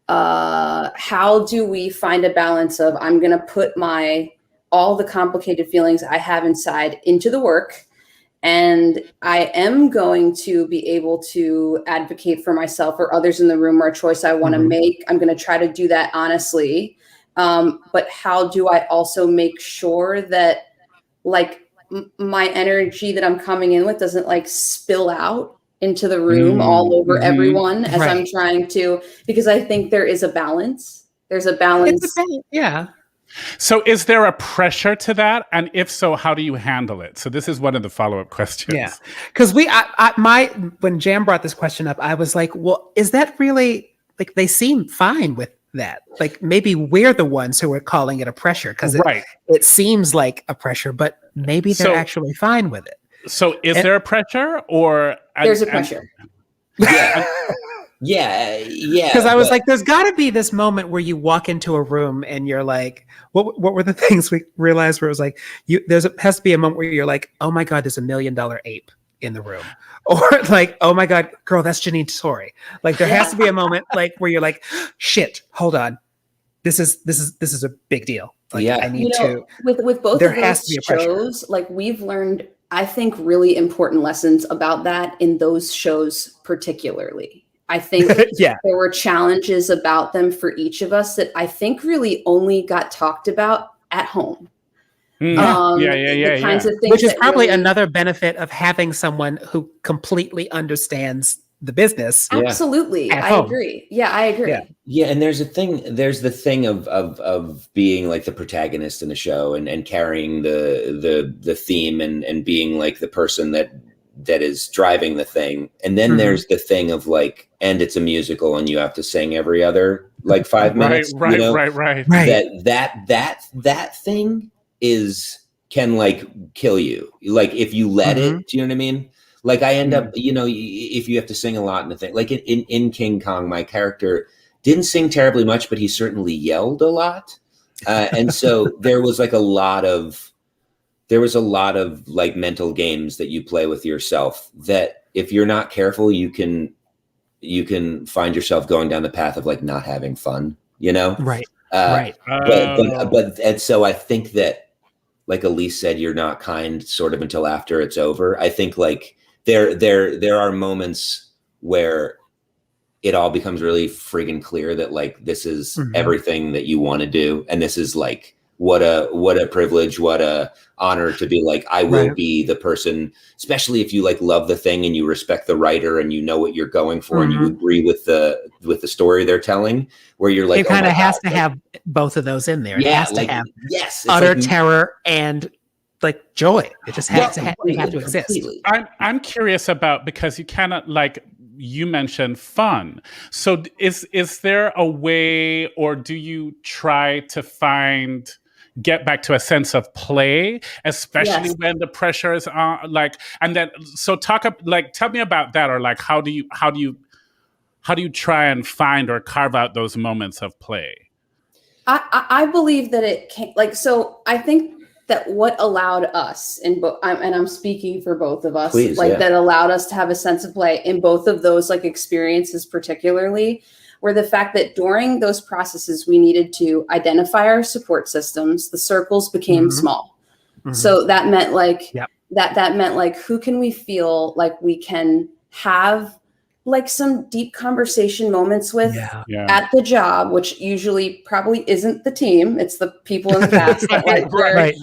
how do we find a balance of, I'm going to put all the complicated feelings I have inside into the work, and I am going to be able to advocate for myself or others in the room, or a choice I want to make. I'm going to try to do that honestly. But how do I also make sure that like my energy that I'm coming in with doesn't like spill out into the room all over everyone as I'm trying to, because I think there is a balance. There's a balance. Yeah. So is there a pressure to that? And if so, how do you handle it? So this is one of the follow-up questions. Yeah. Because when Jam brought this question up, I was like, well, is that really, like, they seem fine with that. Like maybe we're the ones who are calling it a pressure, because it seems like a pressure, but maybe they're actually fine with it. So is there a pressure, or there's a pressure? Yeah. Because I was like, there's got to be this moment where you walk into a room and you're like, what were the things we realized where it was like, has to be a moment where you're like, oh my God, there's $1 million ape in the room. Or like, oh my God, girl, that's Janine Tesori. Like there has to be a moment like where you're like, shit, hold on. This is a big deal. Like I need to. With both of those shows, like we've learned, I think, really important lessons about that in those shows particularly. I think there were challenges about them for each of us that I think really only got talked about at home. Kinds of things, which is probably really another benefit of having someone who completely understands the business. Absolutely. I agree. Yeah, I agree. Yeah. And there's the thing of being like the protagonist in the show and carrying the theme and being like the person that is driving the thing. And then there's the thing of like, and it's a musical and you have to sing every other like 5 minutes. Right. That thing can like kill you. Like if you let it, do you know what I mean? Like I end up, if you have to sing a lot in the thing, like in King Kong, my character didn't sing terribly much, but he certainly yelled a lot. And so there was a lot of like mental games that you play with yourself that if you're not careful, you can you can find yourself going down the path of like not having fun, you know? Right. But and so I think that, like Alyse said, you're not kind sort of until after it's over. I think like there are moments where it all becomes really friggin' clear that like this is everything that you want to do, and this is like what a privilege, what a honor to be like, I will be the person, especially if you like love the thing and you respect the writer and you know what you're going for and you agree with the story they're telling, where you're like, it kind of has to have both of those in there. It has to have utter terror and like joy. It just has to have to exist. I'm curious about, because you cannot, like you mentioned, fun. So is there a way, or do you try to get back to a sense of play, especially when the pressure is on, like, and then, so tell me about that, or like, how do you try and find or carve out those moments of play? I believe that it can, like, so I think that what allowed us and I'm speaking for both of us, that allowed us to have a sense of play in both of those like experiences, particularly, were the fact that during those processes, we needed to identify our support systems. The circles became small. So that meant like, that meant like, who can we feel like we can have like some deep conversation moments with at the job, which usually probably isn't the team. It's the people in the past. That, like, right.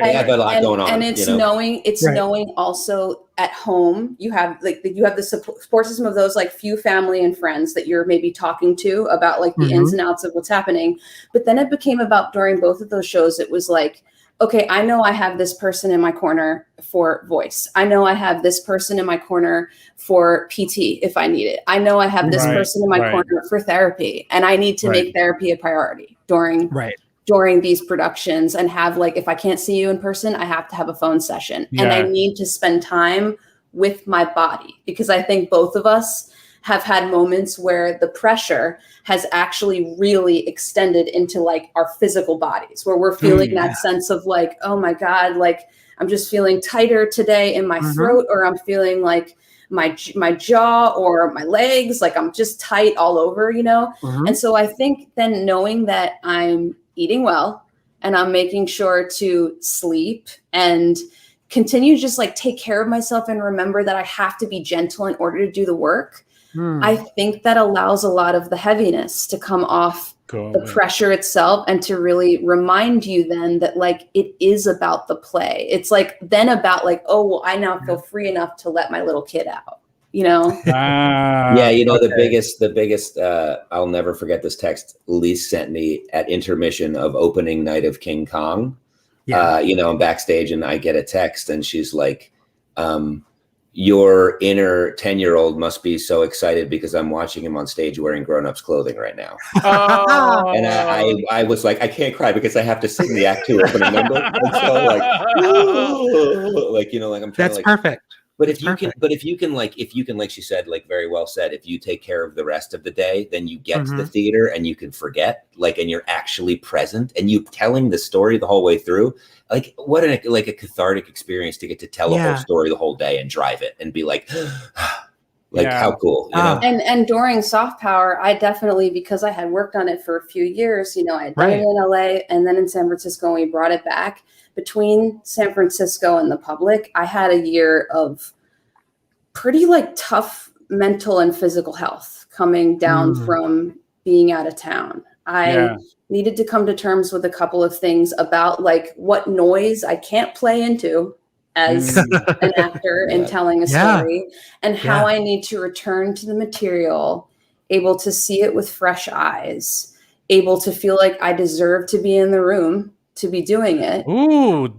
Yeah, got a lot going on. And it's knowing also at home, you have the support system of those like few family and friends that you're maybe talking to about like the ins and outs of what's happening. But then it became about, during both of those shows, it was like, okay, I know I have this person in my corner for voice. I know I have this person in my corner for PT if I need it. I know I have this person in my corner for therapy, and I need to make therapy a priority during these productions, and have like, if I can't see you in person, I have to have a phone session, and I need to spend time with my body, because I think both of us have had moments where the pressure has actually really extended into like our physical bodies, where we're feeling that sense of like, oh my God, like I'm just feeling tighter today in my throat, or I'm feeling like my jaw or my legs, like I'm just tight all over, you know? And so I think then knowing that I'm eating well and I'm making sure to sleep and continue to just like take care of myself and remember that I have to be gentle in order to do the work. I think that allows a lot of the heaviness to come off the pressure itself, and to really remind you then that like it is about the play. It's like then about like, oh, well, I now feel free enough to let my little kid out, you know? The biggest, I'll never forget this text Alyse sent me at intermission of opening night of King Kong. I'm backstage and I get a text and she's like, your inner 10-year-old must be so excited because I'm watching him on stage wearing grown-ups clothing right now. And I was like, I can't cry because I have to sing the Act 2 opening number. And so like I'm trying That's to like, perfect. But if you can, like she said, like very well said, if you take care of the rest of the day, then you get to the theater and you can forget, like, and you're actually present and you telling the story the whole way through. Like what a cathartic experience to get to tell a whole story the whole day and drive it and be like, how cool, you know? And during Soft Power, I definitely, because I had worked on it for a few years, you know, I had done it in LA and then in San Francisco, and we brought it back. Between San Francisco and the public, I had a year of pretty like tough mental and physical health coming down from being out of town. I needed to come to terms with a couple of things about like what noise I can't play into as an actor in telling a story, and how I need to return to the material, able to see it with fresh eyes, able to feel like I deserve to be in the room to be doing it.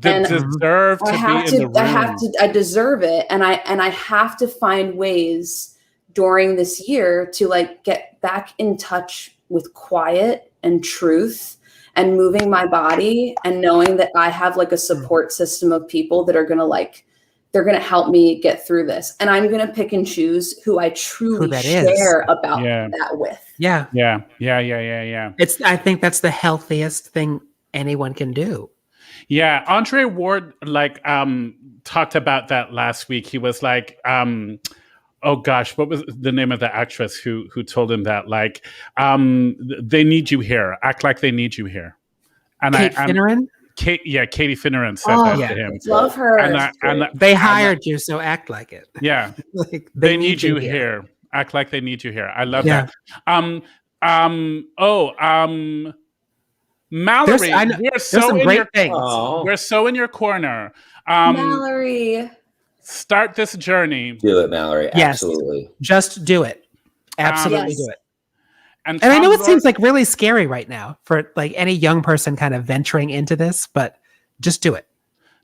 Deserve to be in the room. I deserve it. And I have to find ways during this year to like get back in touch with quiet and truth and moving my body and knowing that I have like a support system of people that are going to they're going to help me get through this. And I'm going to pick and choose who I truly share about that with. Yeah. I think that's the healthiest thing anyone can do. Yeah, Andre Ward talked about that last week. He was like, oh gosh, what was the name of the actress who told him that? Like, they need you here. Act like they need you here. And Kate Finneran? Katie Finneran said that to him. Love her. And they hired you, so act like it. Yeah. Like, they need you here. Act like they need you here. I love that. Mallory, we're so in your things. We're so in your corner. Mallory, start this journey. Do it, Mallory. Yes. Absolutely. Just do it. Absolutely do it. And I know it seems like really scary right now for like any young person kind of venturing into this, but just do it.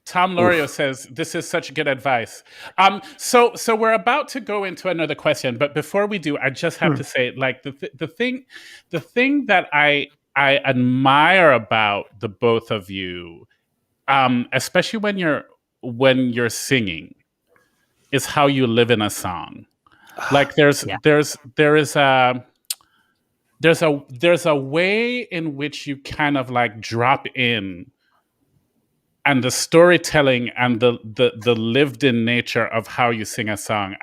Tom Lorio says, this is such good advice. So we're about to go into another question, but before we do, I just have to say, like, the thing that I admire about the both of you, especially when you're singing, is how you live in a song. Like there is a way in which you kind of like drop in, and the storytelling and the lived in nature of how you sing a song.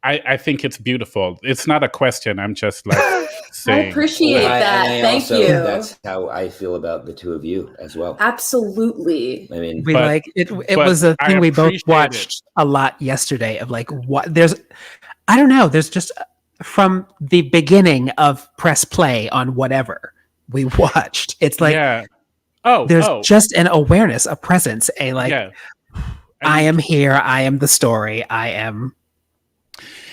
I think it's beautiful. It's not a question. I'm just like saying. I appreciate that. Thank you. That's how I feel about the two of you as well. Absolutely. I mean, it was a thing we both watched a lot yesterday of like what there's just from the beginning of press play on whatever we watched. It's like there's just an awareness, a presence, I am here, I am the story, I am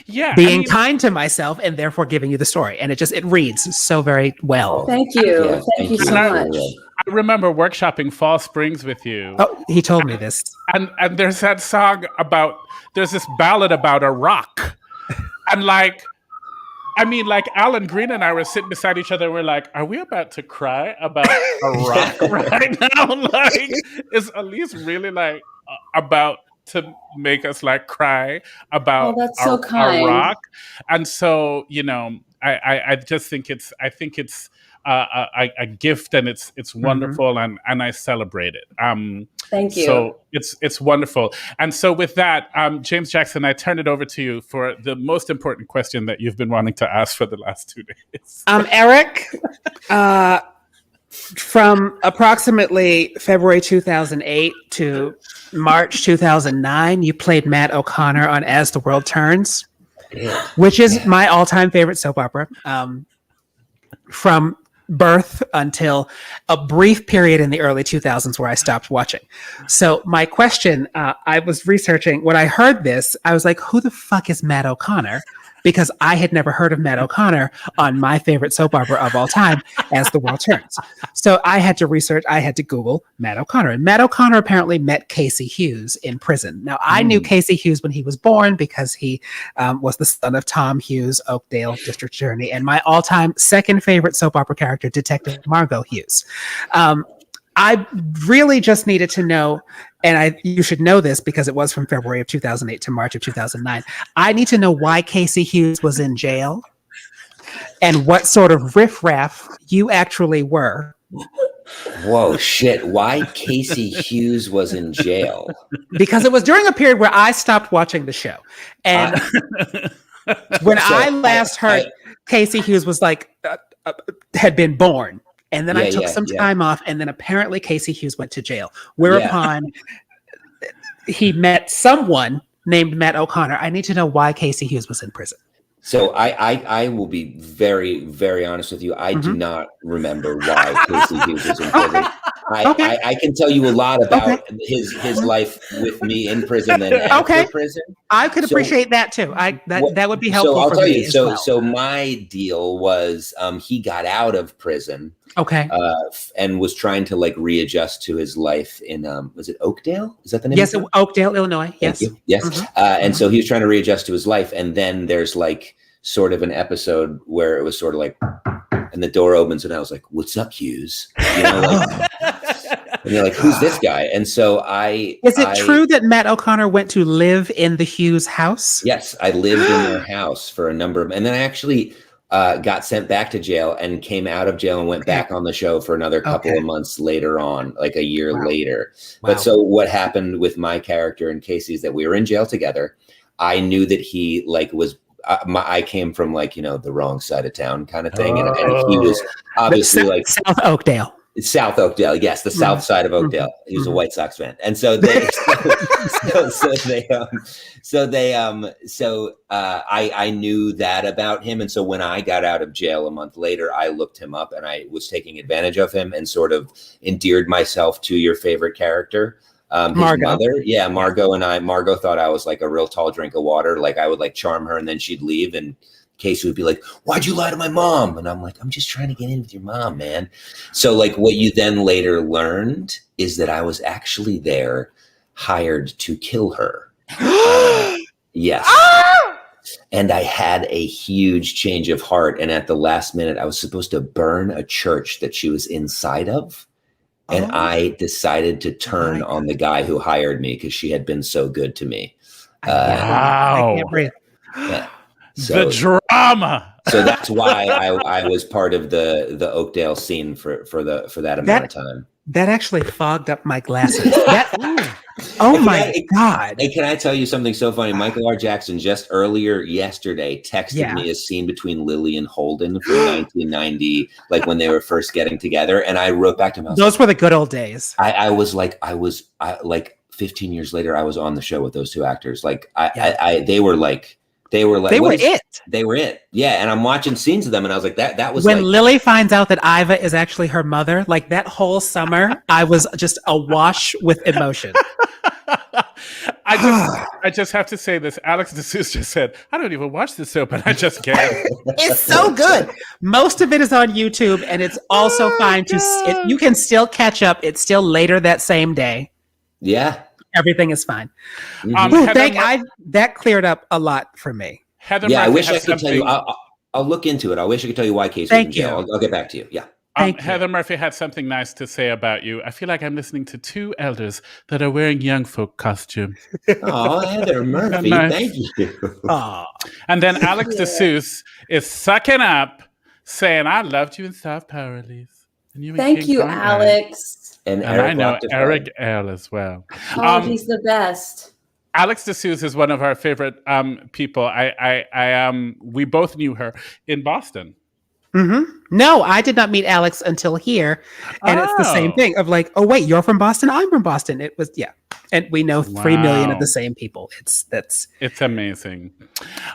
being kind to myself and therefore giving you the story. And it reads so very well. Thank you. Thank you so much. I remember workshopping Fall Springs with you. Oh, he told me this. And there's that song there's this ballad about a rock. And like Alan Green and I were sitting beside each other. And we're like, are we about to cry about a rock right now? Like, is Alyse really like about to make us like cry about a rock? And so, I just think it's a gift, and it's wonderful, and I celebrate it. Thank you. So it's wonderful. And so with that, James Jackson, I turn it over to you for the most important question that you've been wanting to ask for the last 2 days. Eric, from approximately February 2008 to March 2009, you played Matt O'Connor on As the World Turns, which is my all-time favorite soap opera. From birth until a brief period in the early 2000s where I stopped watching. So my question, I was researching, when I heard this, I was like, who the fuck is Matt O'Connor? Because I had never heard of Matt O'Connor on my favorite soap opera of all time, As the World Turns. So I had to Google Matt O'Connor. And Matt O'Connor apparently met Casey Hughes in prison. Now, I knew Casey Hughes when he was born because he was the son of Tom Hughes, Oakdale District Attorney, and my all-time second favorite soap opera character, Detective Margot Hughes. I really just needed to know, and you should know this because it was from February of 2008 to March of 2009. I need to know why Casey Hughes was in jail and what sort of riffraff you actually were. Whoa, shit. Why Casey Hughes was in jail? Because it was during a period where I stopped watching the show. And when I last heard, Casey Hughes was like, had been born. And then I took some time off, and then apparently Casey Hughes went to jail. Whereupon he met someone named Matt O'Connor. I need to know why Casey Hughes was in prison. So I will be very, very honest with you. I do not remember why Casey Hughes was in prison. I can tell you a lot about his life with me in prison and after prison. I could appreciate that too. That would be helpful. So I'll tell you. So so my deal was he got out of prison. And was trying to like readjust to his life in was it Oakdale? Is that the name? Yes, Oakdale, Illinois. Yes. Yes. And so he was trying to readjust to his life, and then there's like sort of an episode where it was sort of like, and the door opens, and I was like, "What's up, Hughes?" And you're like, "Who's this guy?" And so Is it true that Matt O'Connor went to live in the Hughes house? Yes, I lived in their house for a number of, and then I actually got sent back to jail and came out of jail and went back on the show for another couple of months later on, like a year later. But so what happened with my character and Casey is that we were in jail together. I knew that he like was. I came from like the wrong side of town kind of thing, and he was obviously like South Oakdale. South Oakdale, yes, the south side of Oakdale. He was a White Sox fan, and so I knew that about him, and so when I got out of jail a month later, I looked him up, and I was taking advantage of him, and sort of endeared myself to your favorite character, his mother. Yeah, Margot thought I was like a real tall drink of water. Like I would like charm her, and then she'd leave, and Casey would be like, "Why'd you lie to my mom?" And I'm like, "I'm just trying to get in with your mom, man." So like what you then later learned is that I was actually there hired to kill her. Yes. And I had a huge change of heart. And at the last minute, I was supposed to burn a church that she was inside of. And I decided to turn on the guy who hired me because she had been so good to me. Wow. I can't breathe. Yeah. So, the drama. So that's why I was part of the Oakdale scene for that amount of time. That actually fogged up my glasses. My God. Hey, can I tell you something so funny? Michael R. Jackson just earlier yesterday texted me a scene between Lily and Holden from 1990, like when they were first getting together. And I wrote back to him. Those were the good old days. I was like 15 years later, I was on the show with those two actors. Like they were it. Yeah. And I'm watching scenes of them and I was like, that was when Lily finds out that Iva is actually her mother, like that whole summer, I was just awash with emotion. I just have to say this. Alex DeSouza just said, I don't even watch this soap, but I just can't. It's so good. Most of it is on YouTube and it's also fine you can still catch up. It's still later that same day. Yeah. Everything is fine. That cleared up a lot for me. Heather I Murphy wish I could tell you. I'll look into it. I wish I could tell you why Casey was in jail. I'll get back to you. Yeah. Heather Murphy had something nice to say about you. I feel like I'm listening to two elders that are wearing young folk costume. Oh, Heather Murphy, thank you. And then Alex DeSouza is sucking up, saying, "I loved you in Soft Power, Alyse." Thank you, Alex. And I know Eric L as well. Oh, he's the best. Alex DeSouza is one of our favorite people. We both knew her in Boston. Mm-hmm. No, I did not meet Alex until here. And it's the same thing of like, oh, wait, you're from Boston? I'm from Boston. It was, And we know 3 million of the same people. It's amazing.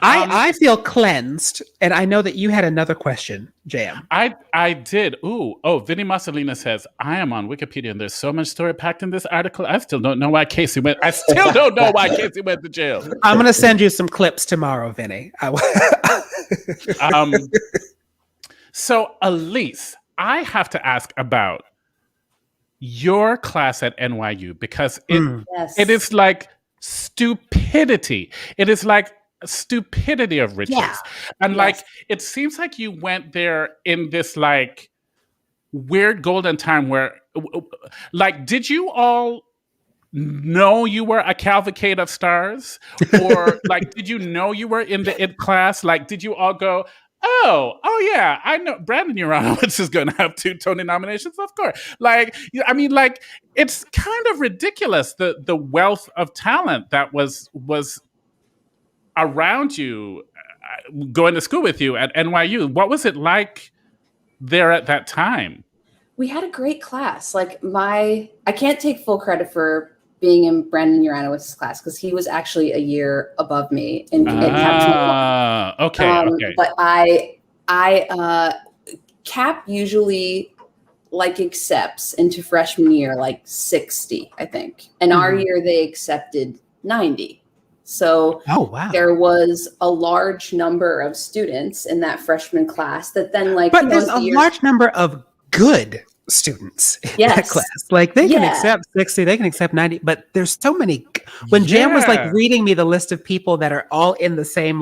I feel cleansed. And I know that you had another question, Jam. I did. Vinny Massolina says, I am on Wikipedia and there's so much story packed in this article. I still don't know why Casey went to jail. I'm going to send you some clips tomorrow, Vinny. So, Alyse, I have to ask about your class at NYU because it is like stupidity. It is like stupidity of riches. Yeah. And it seems like you went there in this like weird golden time where did you all know you were a cavalcade of stars? Or did you know you were in the IT class? Did you all go, Oh yeah, I know Brandon Uranowitz is going to have 2 Tony nominations, of course. It's kind of ridiculous the wealth of talent that was around you, going to school with you at NYU. What was it like there at that time? We had a great class. I can't take full credit for being in Brandon Uranowitz's class because he was actually a year above me in Cap. Okay. But Cap usually accepts into freshman year 60, I think, and our year they accepted 90. So there was a large number of students in that freshman class that then but there's a large number of good students in that class. They can accept 60, they can accept 90, but there's so many. When Jam was reading me the list of people that are all in the same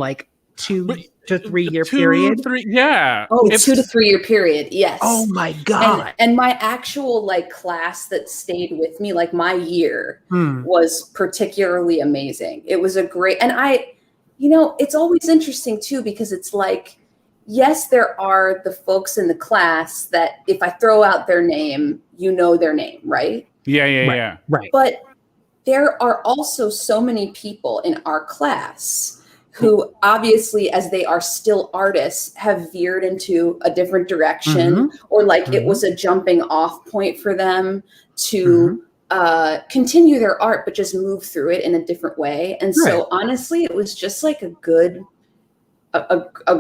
2 to 3 year period. 2 to 3 year period. Yes. Oh my God. And my actual class that stayed with me, my year was particularly amazing. It was a great, and it's always interesting too, because it's yes, there are the folks in the class that if I throw out their name, you know their name, right? Yeah. Right. But there are also so many people in our class who obviously, as they are still artists, have veered into a different direction, or like it was a jumping off point for them to continue their art, but just move through it in a different way. And so honestly, it was just like a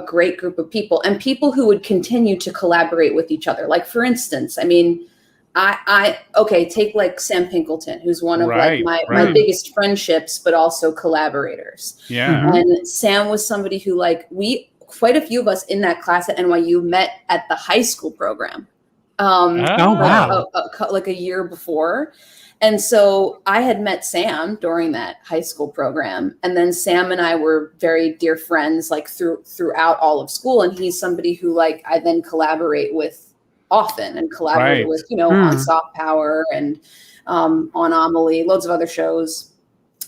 great group of people, and people who would continue to collaborate with each other. Like, for instance, I mean, take like Sam Pinkleton, who's one of like my biggest friendships, but also collaborators. Yeah. And Sam was somebody who like quite a few of us in that class at NYU met at the high school program. Like a year before. And so I had met Sam during that high school program. And then Sam and I were very dear friends, like throughout all of school. And he's somebody who like I then collaborate with often and collaborate with, on Soft Power and on Amelie, loads of other shows.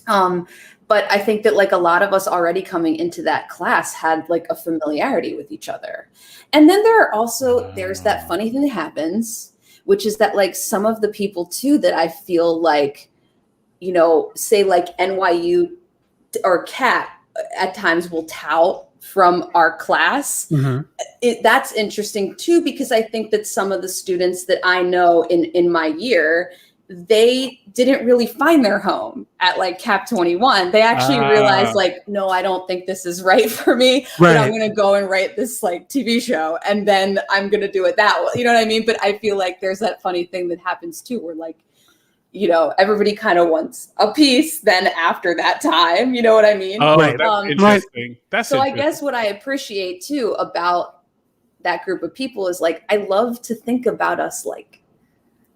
But I think that like a lot of us already coming into that class had like a familiarity with each other. And then there's that funny thing that happens, which is that like some of the people too that I feel like, say like NYU or CAT at times will tout from our class. That's interesting too, because I think that some of the students that I know in my year, they didn't really find their home at like Cap 21. They actually realized like, no, I don't think this is right for me, but I'm going to go and write this like TV show and then I'm going to do it that way. You know what I mean? But I feel like there's that funny thing that happens too, where like, everybody kind of wants a piece then after that time, you know what I mean? Oh, that's interesting. So I guess what I appreciate too about that group of people is like, I love to think about us like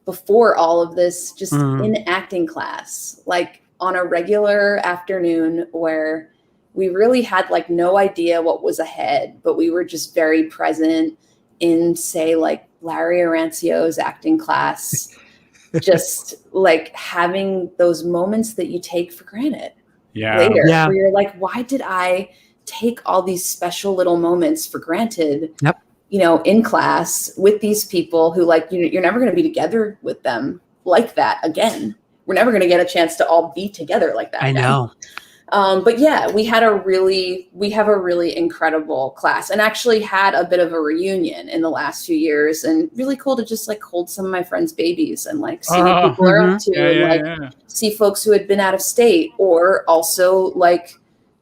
before all of this, just in acting class, like on a regular afternoon where we really had like no idea what was ahead, but we were just very present in, say, like Larry Arancio's acting class, just like having those moments that you take for granted later, where you're like, why did I take all these special little moments for granted? In class with these people who like, you're never going to be together with them like that again. We're never going to get a chance to all be together like that. I know. But yeah, we have a really incredible class, and actually had a bit of a reunion in the last few years, and really cool to just like hold some of my friends' babies and like see what people are up to, see folks who had been out of state, or also like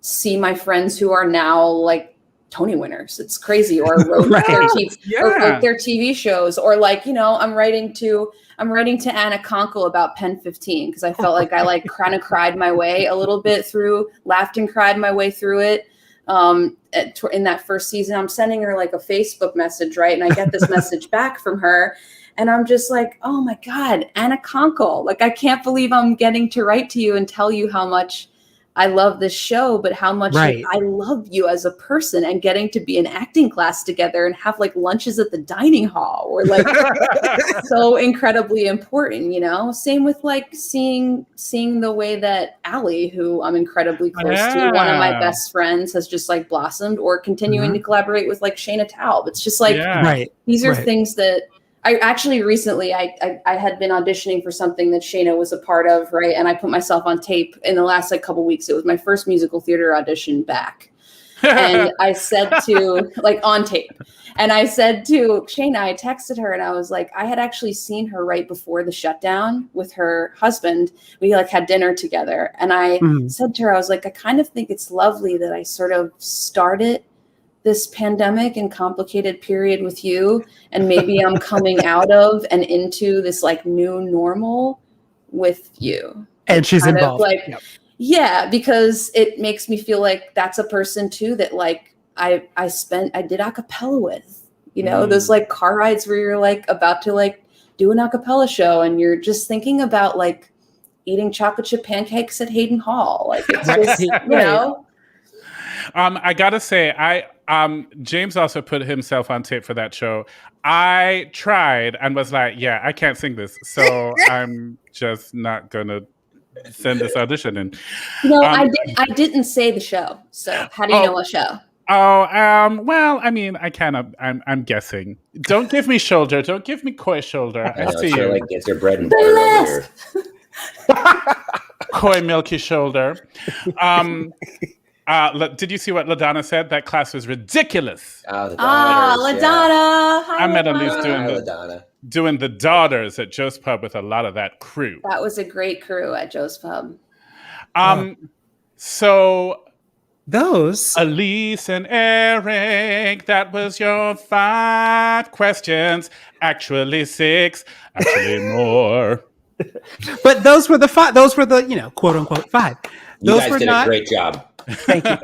see my friends who are now like Tony winners. It's crazy. Or wrote their TV shows, or like, I'm writing to Anna Conkle about Pen 15 because I felt like I like kind of cried my way a little bit through, laughed and cried my way through it. In that first season, I'm sending her like a Facebook message, right? And I get this message back from her, and I'm just like, oh my God, Anna Conkle. Like, I can't believe I'm getting to write to you and tell you how much I love this show, but how much I love you as a person, and getting to be in acting class together and have like lunches at the dining hall or like so incredibly important, Same with like seeing the way that Allie, who I'm incredibly close to, one of my best friends, has just like blossomed, or continuing to collaborate with like Shayna Taub. It's just like, these are things that I actually recently, I had been auditioning for something that Shayna was a part of, right? And I put myself on tape in the last like couple weeks. It was my first musical theater audition back. And I said to, like on tape, and I said to Shayna, I texted her and I was like, I had actually seen her right before the shutdown with her husband. We like had dinner together. And I said to her, I was like, I kind of think it's lovely that I sort of started this pandemic and complicated period with you, and maybe I'm coming out of and into this like new normal with you. And she's involved. Like, yeah, because it makes me feel like that's a person too that like I did a cappella with, those like car rides where you're like about to like do an a cappella show and you're just thinking about like eating chocolate chip pancakes at Hayden Hall. Like it's just, I gotta say, James also put himself on tape for that show. I tried and was like, yeah, I can't sing this, so I'm just not gonna send this audition in. No, I didn't say the show. So how do you know what show? Well, I mean, I'm guessing. Don't give me shoulder. Don't give me coy shoulder. I see you. Like gets your bread and butter over here. coy milky shoulder. Did you see what LaDonna said? That class was ridiculous. Oh, the daughters. LaDonna. Yeah. Hi, I met LaDonna. Alyse doing the daughters at Joe's Pub with a lot of that crew. That was a great crew at Joe's Pub. So those Alyse and Eric, that was your 5 questions. Actually 6, actually more. But those were the 5. Those were the, quote unquote 5. You Those guys were did not, a great job. Thank you.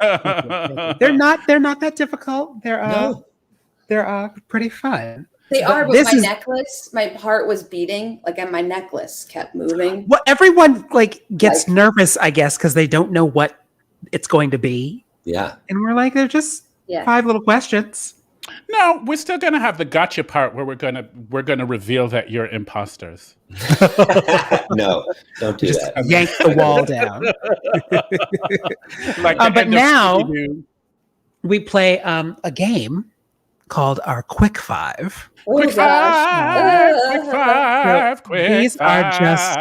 They're not that difficult. They're pretty fun. They are, but this my is- necklace, my heart was beating, and my necklace kept moving. Well, everyone gets nervous, I guess, because they don't know what it's going to be. Yeah. And we're like, they're just 5 little questions. No, we're still gonna have the gotcha part where we're gonna reveal that you're imposters. No, don't do that. Yank the wall down. But now we play a game called our Quick 5. Quick 5. These are just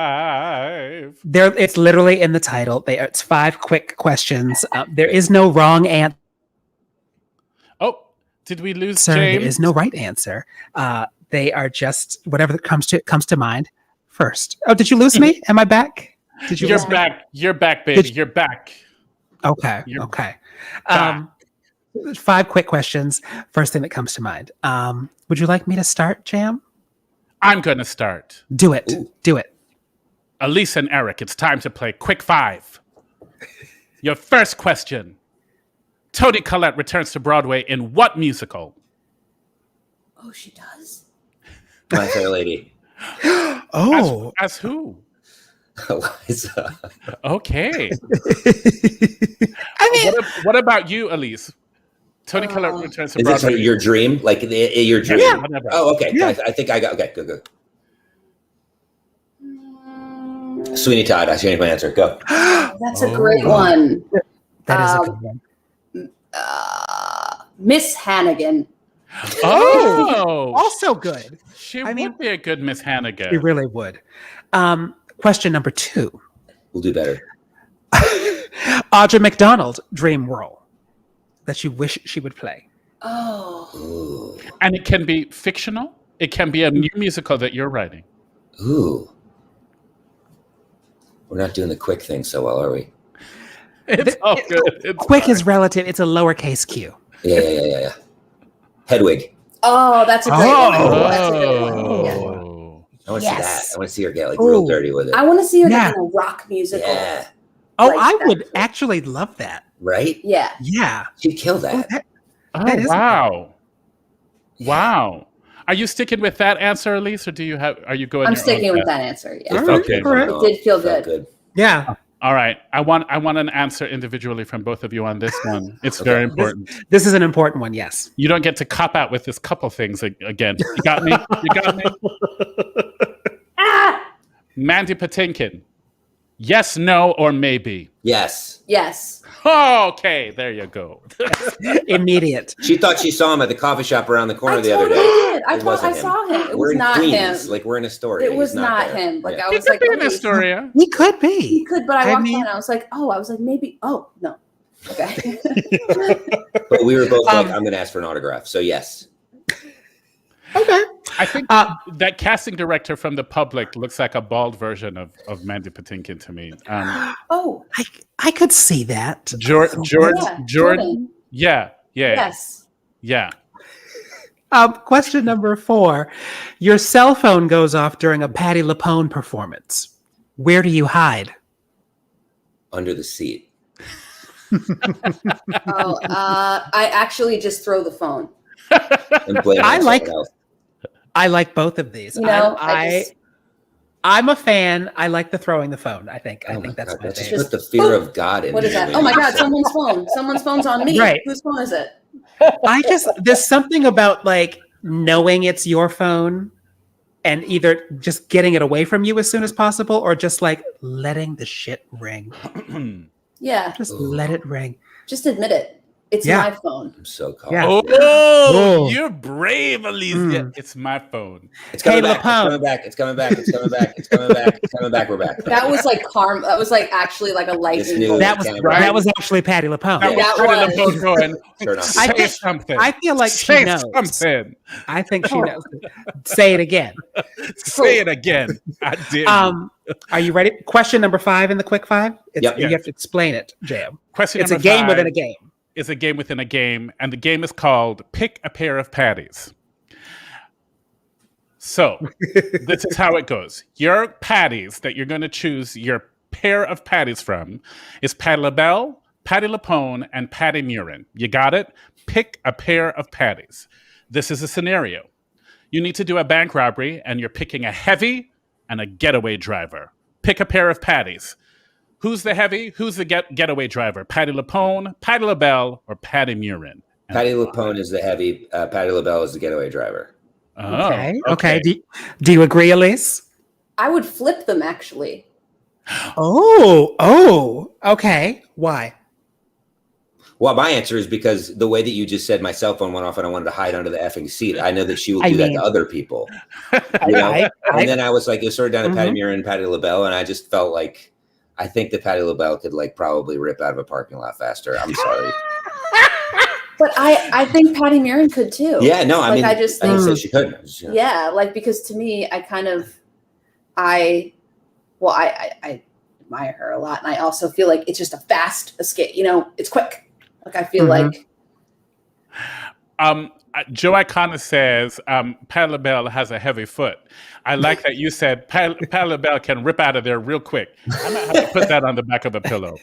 there. It's literally in the title. It's 5 quick questions. There is no wrong answer. Oh, did we lose Sir, James? there is no right answer. They are just whatever comes to mind first. Oh, did you lose me? Am I back? Did you? You're lose me? back. You're back, baby. You're back. Okay. You're okay. back. 5 quick questions. First thing that comes to mind. Would you like me to start, Jam? I'm going to start. Do it. Ooh. Do it. Alyse and Eric, it's time to play Quick 5. Your first question. Toni Collette returns to Broadway in what musical? Oh, she does? My Fair Lady. Oh. As who? Eliza. Okay. I mean, What about you, Alyse? Toni Collette returns to Is Broadway. this your dream? Like your dream? Yeah. Whatever. Oh, okay. Yeah. I think I got. Okay, good. Sweeney Todd. I changed my answer. Go. That's a great one. that is a good one. Miss Hannigan. Oh, Also good. she I mean- would be a good Miss Hannigan. You really would. Question number 2. We'll do better. Audra McDonald dream role that you wish she would play. Oh. Ooh. And it can be fictional. It can be a new musical that you're writing. Ooh. We're not doing the quick thing so well, are we? It's all good. It's Quick fine. is relative. It's a lowercase q. Yeah. Hedwig. Oh, that's a great one. Oh. That's a good one. Yeah. Oh. I want to see Yes. that. I want to see her get real Ooh. dirty with it. I want to see her Yeah. in a rock musical. Yeah. Oh, Like I that. would actually love that. Right? Yeah. Yeah. She'd kill Oh, that. that- Oh, That is- wow. Wow. Are you sticking with that answer, Alyse, or are you going? I'm your sticking own with path? that answer. It Yeah. All felt right, good. all right. It did feel Felt good. Yeah. All right. I want an answer individually from both of you on this one. It's very important. This is an important one. Yes. You don't get to cop out with this couple things again. You got me? You got me? Mandy Patinkin. Yes, no, or maybe. Yes. Yes. Okay, there you go. Immediate. She thought she saw him at the coffee shop around the corner I the other totally day. did. I It thought wasn't I him. saw him. It We're was in not Queens. him. Like we're in Astoria. It was He's not there. him. Like Yeah. I He was could like, be in okay, Astoria. He could be. he could, but I I walked mean- in. I was like, maybe. Oh no. Okay. But we were both like, Um, I'm going to ask for an autograph. So yes. Okay. I think that casting director from The Public looks like a bald version of Mandy Patinkin to me. Oh. I could see that. Jordan. Yeah. Yes. Yeah. Question number 4. Your cell phone goes off during a Patti LuPone performance. Where do you hide? Under the seat. Oh. I actually just throw the phone. And blame it I on like- someone else. I like both of these. You know, I just- I'm a fan. I like the throwing the phone. I think Oh my that's God, my that just favorite. put the fear of God in What is me that? when Oh my you God! said Someone's phone. Someone's phone's on me. Right. Whose phone is it? There's something about like knowing it's your phone and either just getting it away from you as soon as possible or just like letting the shit ring. Yeah. Just let it ring. Just admit it. It's my phone. I'm so cold. Yeah. Oh, you're brave, Alyse. Yeah, it's my phone. It's coming back. It's coming back. It's coming back. It's coming back. It's coming back. It's coming back. We're back. That was like karma. That was like actually like a lightning bolt. That was actually Patty LaPone. That was Patty LaPone going, say something. I feel like she knows. Something. I think she knows. Say it again. Say it again. I did. Are you ready? Question number 5 in the quick 5. Yep. You have to explain it, Jam. Question it's number a game 5 within a game. It's a game within a game, and the game is called Pick a Pair of Patties. So, this is how it goes. Your patties that you're going to choose your pair of patties from is Patti LaBelle, Patti LaPone, and Patti Murin. You got it? Pick a pair of patties. This is a scenario. You need to do a bank robbery, and you're picking a heavy and a getaway driver. Pick a pair of patties. Who's the heavy? Who's the getaway driver? Patti LaPone, Patti LaBelle, or Patti Murin? Patti LaPone is the heavy. Patti LaBelle is the getaway driver. Oh, okay. Do you agree, Alyse? I would flip them actually. Oh, okay. Why? Well, my answer is because the way that you just said my cell phone went off and I wanted to hide under the effing seat. I know that she will do that to other people. You know? And then I was like, it started down to Patti Murin and Patti LaBelle, and I just felt like I think that Patti LaBelle could like probably rip out of a parking lot faster. I'm sorry. But I think Patti Murin could too. Yeah, no, I mean, I just think said she couldn't. Yeah, like because to me, I admire her a lot, and I also feel like it's just a fast escape. You know, it's quick. Like I feel like. Joe Icona says Patti LaBelle has a heavy foot. I like that you said Patti LaBelle can rip out of there real quick. I might have to put that on the back of a pillow.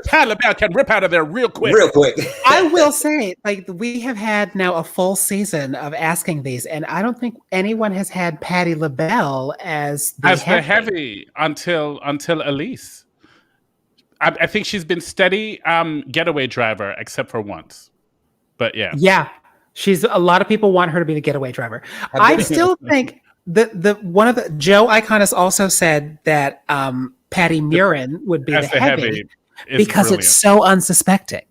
Patti LaBelle can rip out of there real quick. Real quick. I will say, like, we have had now a full season of asking these, and I don't think anyone has had Patti LaBelle as the heavy until Alyse. I think she's been steady getaway driver, except for once. But yeah, a lot of people want her to be the getaway driver. I still think the one of the Joe Iconis also said that Patti Murin would be the heavy because it's so unsuspecting.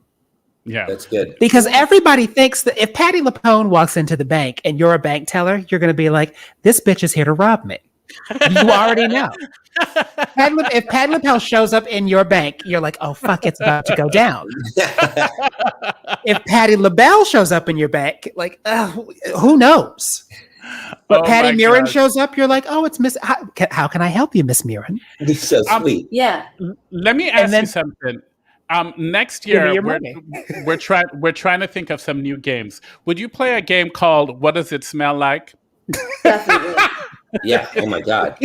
Yeah, that's good. Because everybody thinks that if Patti LaPone walks into the bank and you're a bank teller, you're going to be like, "This bitch is here to rob me." You already know. If Patti LaBelle shows up in your bank, you're like, oh, fuck, it's about to go down. If Patti LaBelle shows up in your bank, like, who knows? But Patti Murin shows up, you're like, oh, it's Miss. How can I help you, Miss Murin? He's so sweet. Yeah. Let me ask you something. Next year, we're trying to think of some new games. Would you play a game called What Does It Smell Like? Definitely. Yeah. Oh my God.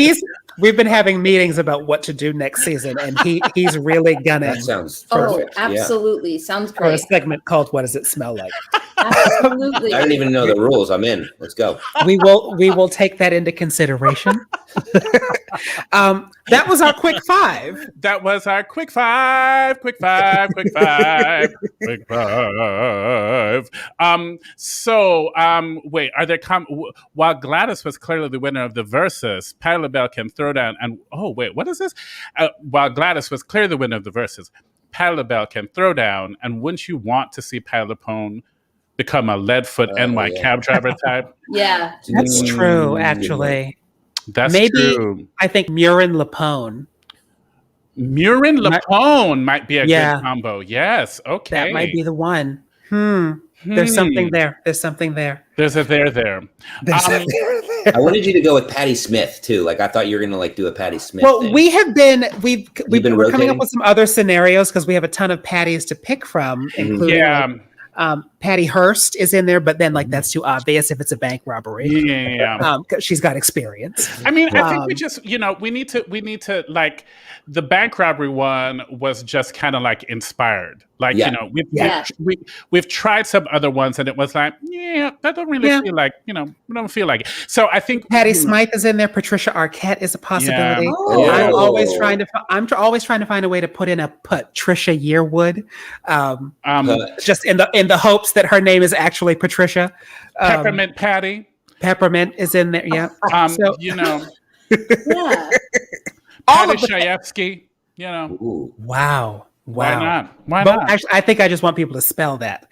We've been having meetings about what to do next season, and he's really gunning. That sounds perfect. Oh, absolutely. Yeah. Sounds great. For a segment called "What Does It Smell Like?" Absolutely. I don't even know the rules. I'm in. Let's go. We will take that into consideration. That was our quick 5. That was our quick 5. Quick 5. Quick 5. Quick 5. Wait, are there while Gladys was clearly the winner of the versus, Patti LaBelle can throw down and what is this? While Gladys was clearly the winner of the versus, Patti LaBelle can throw down, and wouldn't you want to see Patti LaPone become a leadfoot NY cab driver type? Yeah. That's true, actually. That's maybe true. I think Murin LaPone. Murin LaPone might be a good combo. Yes. Okay. That might be the one. There's something there. There's something there. There's a there. I wanted you to go with Patti Smith too. Like I thought you were gonna like do a Patti Smith. Well, thing. we're coming up with some other scenarios because we have a ton of Patties to pick from, including Patty Hearst is in there, but then like that's too obvious if it's a bank robbery. Yeah. She's got experience. I mean, I think we just, we need to like the bank robbery one was just kind of like inspired. Like, we've tried some other ones and it was like, that don't really feel like, we don't feel like it. So I think Patty Smythe is in there. Patricia Arquette is a possibility. Yeah. Oh. I'm always trying to find a way to put in a Patricia Yearwood, just in the hopes that her name is actually Patricia. Peppermint Patty. Peppermint is in there. Yeah. Patty Chayefsky. Wow. Wow. Why not? Why not? Actually, I think I just want people to spell that.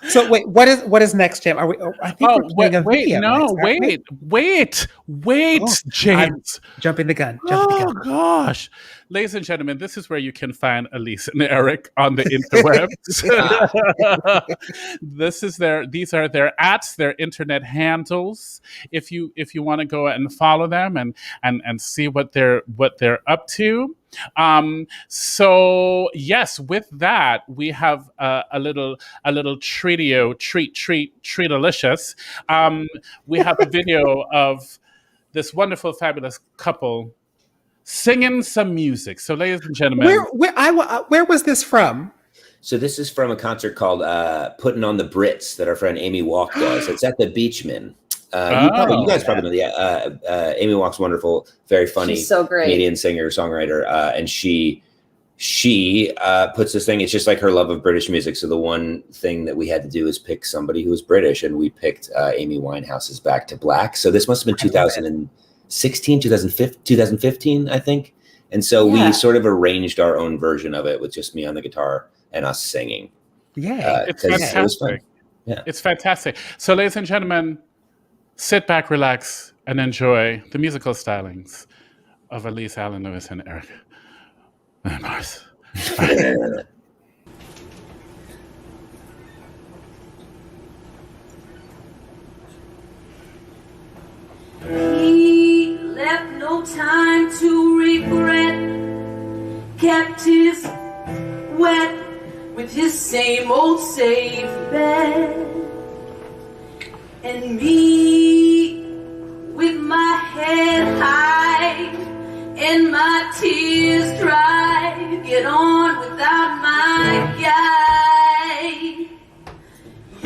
So wait, what is next, Jim? Are we? I think we're playing a video. Wait, James. Jumping the gun. Gosh. Ladies and gentlemen, this is where you can find Alyse and Eric on the interwebs. These are their @, their internet handles. If you want to go and follow them and see what they're up to. So yes, with that we have a little treat-alicious. We have a video of this wonderful, fabulous couple singing some music. So, ladies and gentlemen, where was this from? So this is from a concert called "Putting on the Brits" that our friend Amy Walk does. It's at the Beachman. You guys probably know. Amy Walk's wonderful, very funny, she's so great, Canadian singer, songwriter, and she puts this thing. It's just like her love of British music. So the one thing that we had to do is pick somebody who was British, and we picked Amy Winehouse's "Back to Black." So this must have been 2016, 2015, I think. And so we sort of arranged our own version of it with just me on the guitar and us singing. Yeah, it's fantastic. It's fantastic. So, ladies and gentlemen, sit back, relax, and enjoy the musical stylings of Alyse, Alan Lewis, and Eric. And Mars. He left no time to regret, kept his wet with his same old safe bet, and me with my head high and my tears dry, get on without my guy.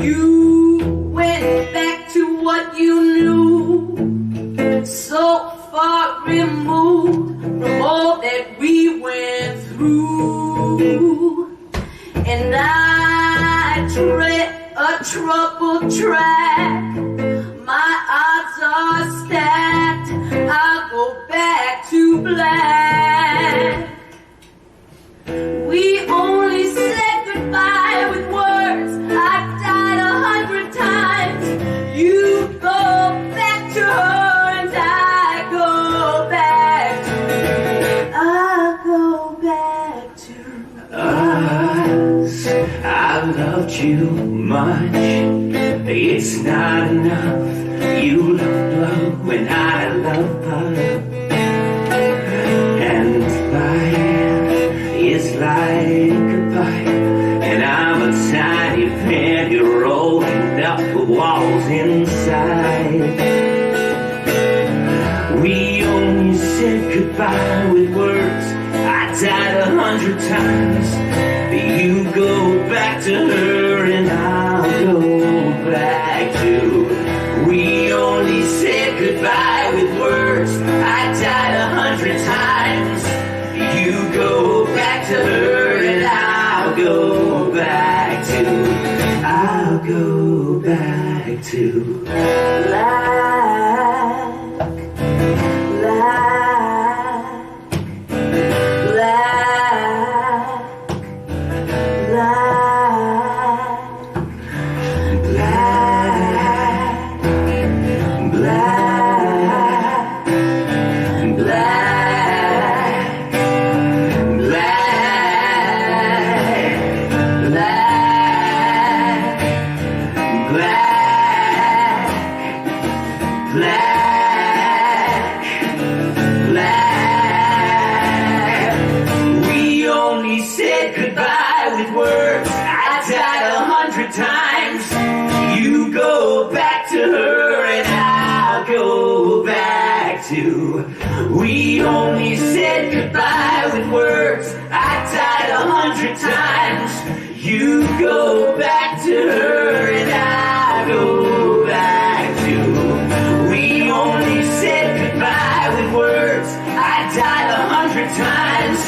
You went back to what you knew, so far removed from all that we went through. And I tread a troubled track, my odds are stacked, I'll go back to black. We only said goodbye with words, I died 100 times. You go back to her and I go back to, I go back to us. I loved you much, it's not enough. You love love when I love her, and life is like a pipe, and I'm a tiny penny rolling up the walls inside. We only said goodbye with words, I died 100 times. You go back to her and I'll go back to. We only said goodbye with words, I died 100 times. You go back to her and I'll go back to. I'll go back to We only said goodbye with words, I died 100 times. You go back to her and I go back to. We only said goodbye with words, I died 100 times.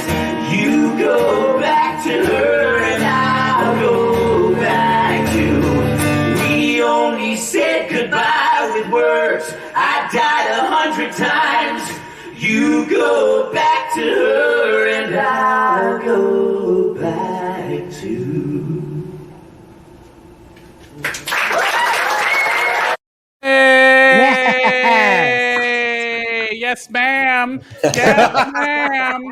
You go back to her and I'll go back to. We only said goodbye with words, I died 100 times. You go back to her and I'll go back to. Hey! Yes, ma'am. Yes, ma'am.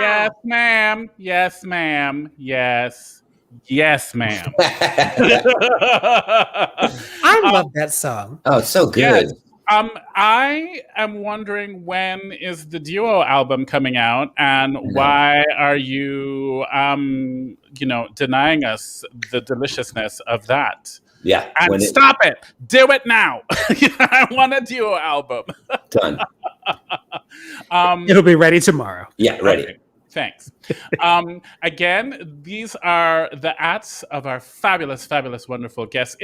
Yes, ma'am. Yes, ma'am. Yes. Yes, ma'am. I love that song. Oh, it's so good. Yes. I am wondering, when is the duo album coming out, and why are you, denying us the deliciousness of that? Yeah. And stop it! Do it now! I want a duo album. Done. It'll be ready tomorrow. Yeah, ready. Okay. Thanks. Again, these are the ats of our fabulous, fabulous, wonderful guests.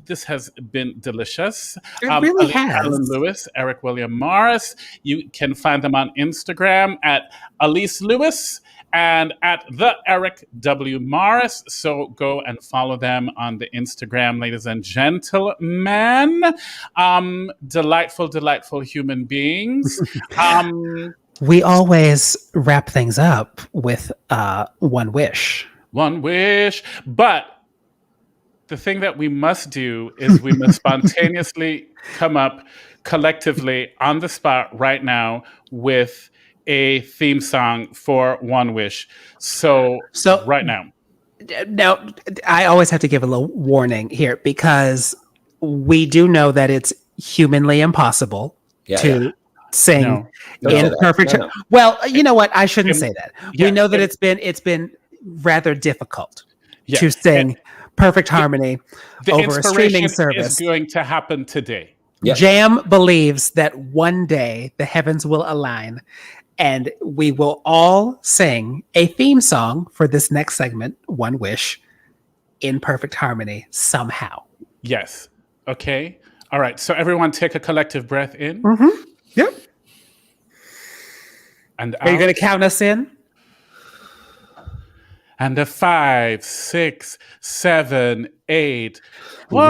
This has been delicious. It really has. Alan Lewis, Eric William Morris. You can find them on Instagram at Alyse Lewis and at the Eric W. Morris. So go and follow them on the Instagram, ladies and gentlemen. Delightful, delightful human beings. We always wrap things up with one wish. One wish. But the thing that we must do is we must spontaneously come up collectively on the spot right now with a theme song for One Wish. So right now. Now, I always have to give a little warning here, because we do know that it's humanly impossible to sing in perfect. No. Well, you know what? I shouldn't say that. Yeah, we know that it's been rather difficult to sing perfect harmony over a streaming service. Is going to happen today. Yep. Jam believes that one day the heavens will align and we will all sing a theme song for this next segment, One Wish, in perfect harmony somehow. Yes. Okay. All right. So everyone take a collective breath in. Mm-hmm. Yep. And are you going to count us in? And a 5, 6, 7, 8. One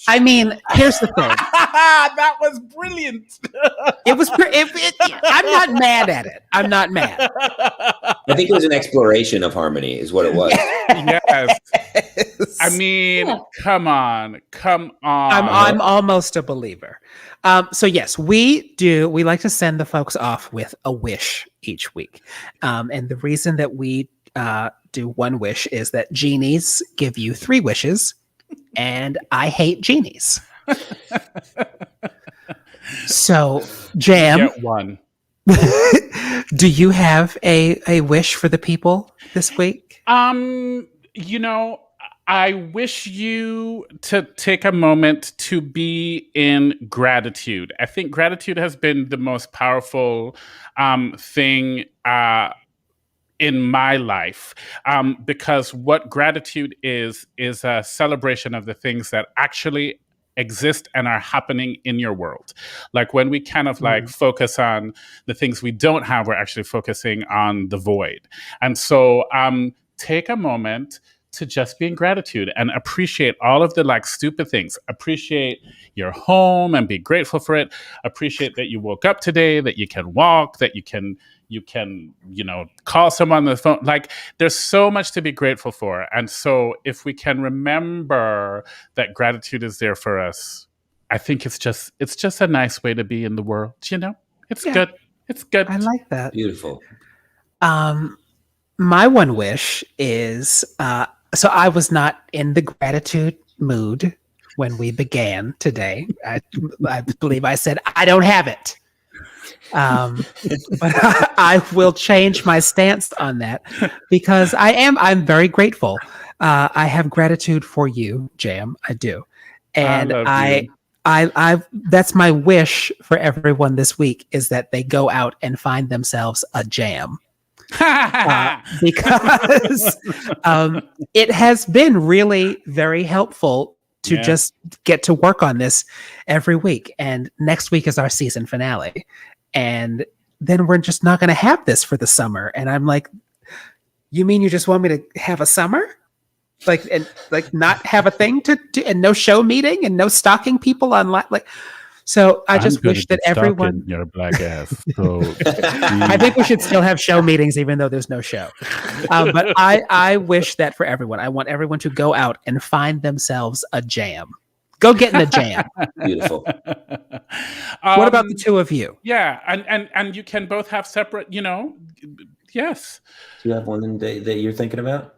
I mean, here's the thing. That was brilliant. It was. I'm not mad at it. I'm not mad. I think it was an exploration of harmony, is what it was. Yes. I mean, come on. I'm almost a believer. So yes, we like to send the folks off with a wish each week. And the reason that we do one wish is that genies give you 3 wishes, and I hate genies. So, Jam, get one. Do you have a wish for the people this week? I wish you to take a moment to be in gratitude. I think gratitude has been the most powerful thing in my life, because what gratitude is a celebration of the things that actually exist and are happening in your world. Like when we kind of like focus on the things we don't have, we're actually focusing on the void. And so take a moment to just be in gratitude and appreciate all of the like stupid things. Appreciate your home and be grateful for it. Appreciate that you woke up today, that you can walk, that you can, call someone on the phone. Like there's so much to be grateful for. And so if we can remember that gratitude is there for us, I think it's just a nice way to be in the world. It's good. It's good. I like that. Beautiful. My one wish is, so I was not in the gratitude mood when we began today. I believe I said, I don't have it. But I will change my stance on that because I'm very grateful. I have gratitude for you, Jam. I do. And I that's my wish for everyone this week, is that they go out and find themselves a jam. Because it has been really very helpful to just get to work on this every week. And next week is our season finale. And then we're just not going to have this for the summer. And I'm like, You mean you just want me to have a summer? And not have a thing to do, and no show meeting and no stalking people online? So I just wish that everyone your black ass. So I think we should still have show meetings even though there's no show. But I wish that for everyone. I want everyone to go out and find themselves a jam. Go get in a jam. Beautiful. What about the two of you? Yeah, and you can both have separate, yes. Do you have one that you're thinking about?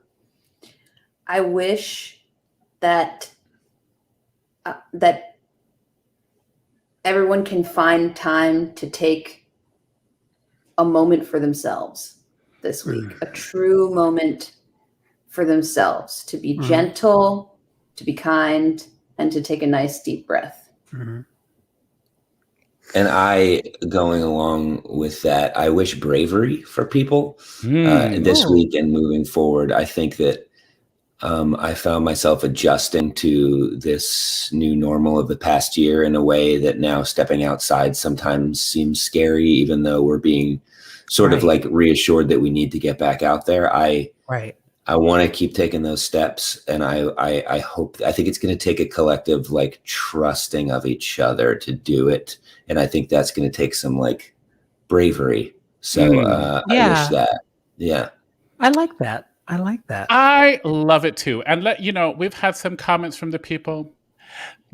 I wish that that everyone can find time to take a moment for themselves this week, a true moment for themselves, to be gentle, to be kind, and to take a nice deep breath. Mm-hmm. And going along with that, I wish bravery for people this week and moving forward. I think that I found myself adjusting to this new normal of the past year in a way that now stepping outside sometimes seems scary, even though we're being sort of like reassured that we need to get back out there. I want to keep taking those steps, and I think it's going to take a collective trusting of each other to do it, and I think that's going to take some bravery. So I wish that. Yeah, I like that. I love it too. And we've had some comments from the people.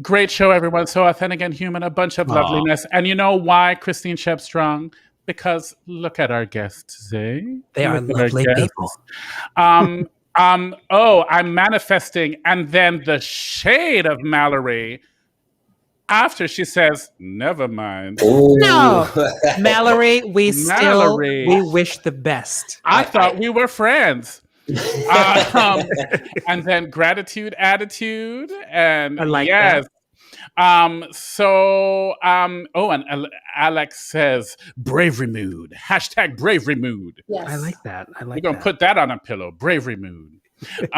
Great show, everyone. So authentic and human, a bunch of loveliness. And you know why, Christine Shep Strong? Because look at our guests today. They are lovely people. I'm manifesting. And then the shade of Mallory after she says, never mind. Ooh. No, Mallory, we wish the best. I thought we were friends. And then gratitude, attitude, and I like that. And Alex says bravery mood. #bravery mood. Yes. I like that. We're gonna put that on a pillow. Bravery mood. You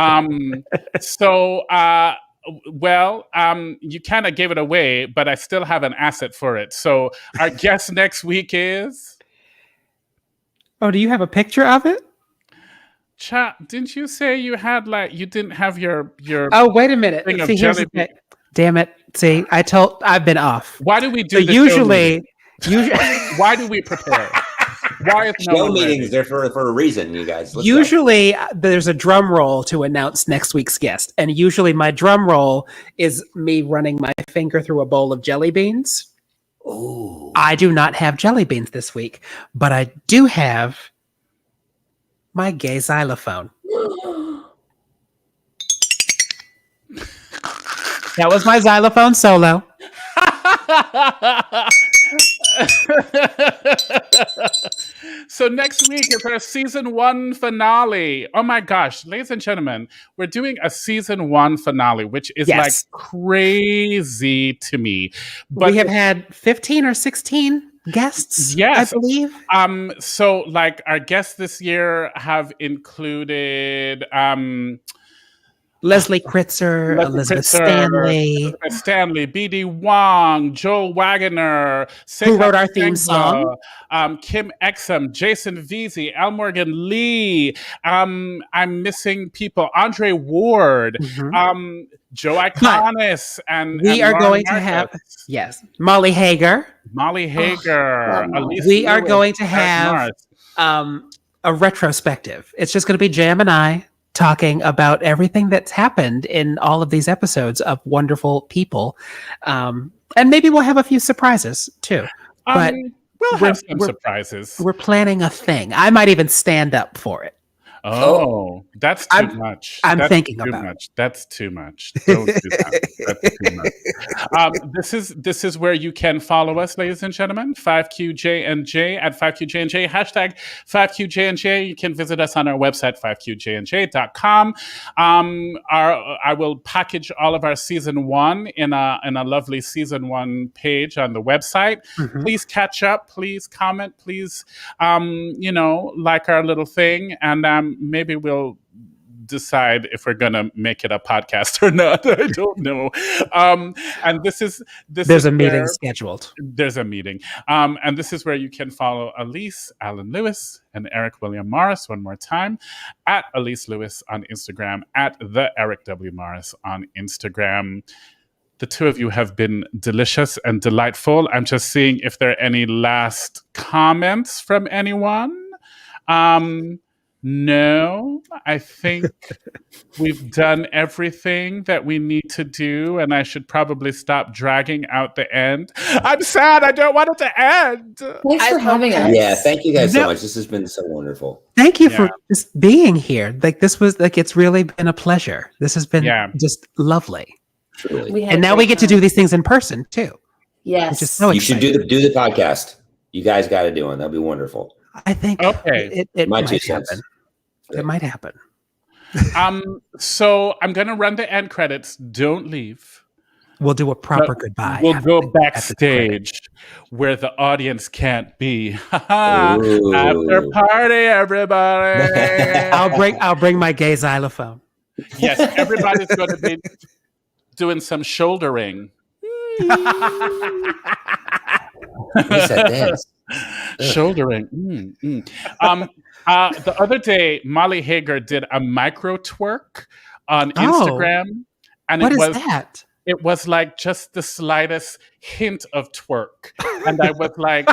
kind of gave it away, but I still have an asset for it. So our guest next week is. Oh, do you have a picture of it? Chat, didn't you say you had you didn't have your Oh, wait a minute. See, here's the thing. Damn it. See, I've been off. Why do we do so usually why do we prepare? Why is show meetings there for a reason, you guys? Let's usually there's a drum roll to announce next week's guest, and usually my drum roll is me running my finger through a bowl of jelly beans. Oh, I do not have jelly beans this week, but I do have my gay xylophone. That was my xylophone solo. So next week is our season 1 finale. Oh my gosh, ladies and gentlemen, we're doing a season 1 finale, which is crazy to me. But we have had 15 or 16 guests, yes, I believe. So our guests this year have included Leslie Kritzer, Elizabeth Stanley, B.D. Wong, Joel Wagoner, who wrote our theme song, Kim Exum, Jason Veazey, Al Morgan Lee. I'm missing people. Andre Ward, Joe Iconis, and we are going to have Molly Hager. Alyse we are going to have a retrospective. It's just going to be Jam and I talking about everything that's happened in all of these episodes of wonderful people. And maybe we'll have a few surprises too. But we'll have some surprises. We're planning a thing. I might even stand up for it. Oh, that's too much. I'm thinking about it. That's too much. Don't do that. That's too much. This is where you can follow us, ladies and gentlemen. 5QJNJ at 5QJNJ, #5QJNJ. You can visit us on our website, 5QJNJ.com. I will package all of our season 1 in a lovely season 1 page on the website. Mm-hmm. Please catch up. Please comment. Please, like our little thing, and maybe we'll decide if we're gonna make it a podcast or not. I don't know. And there's a meeting scheduled. There's a meeting. And this is where you can follow Alyse Allen Lewis and Eric William Morris one more time at Alyse Lewis on Instagram, at the Eric W. Morris on Instagram. The two of you have been delicious and delightful. I'm just seeing if there are any last comments from anyone. No, I think we've done everything that we need to do, and I should probably stop dragging out the end. I'm sad. I don't want it to end. Thanks for having us. Yeah, thank you guys so much. This has been so wonderful. Thank you for just being here. Like, this was like, it's really been a pleasure. This has been just lovely. Truly. And now we get to do these things in person too. Yes. Which is so you exciting. should do the podcast. You guys got to do one. That'd be wonderful. I think it might happen. It might happen. So I'm going to run the end credits. Don't leave. We'll do a proper goodbye. We'll go backstage where the audience can't be. After party, everybody. I'll bring my gay xylophone. Yes, everybody's going to be doing some shouldering. Shouldering. The other day, Molly Hager did a micro twerk on Instagram, and what is that? It was like just the slightest hint of twerk, and I was like,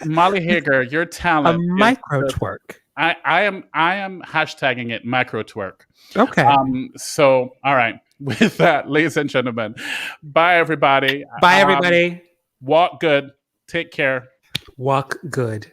Molly Hager, your talent, a micro twerk. I am hashtagging it micro twerk. Okay. So all right. With that, ladies and gentlemen, bye everybody. Bye everybody. Walk good. Take care. Walk good.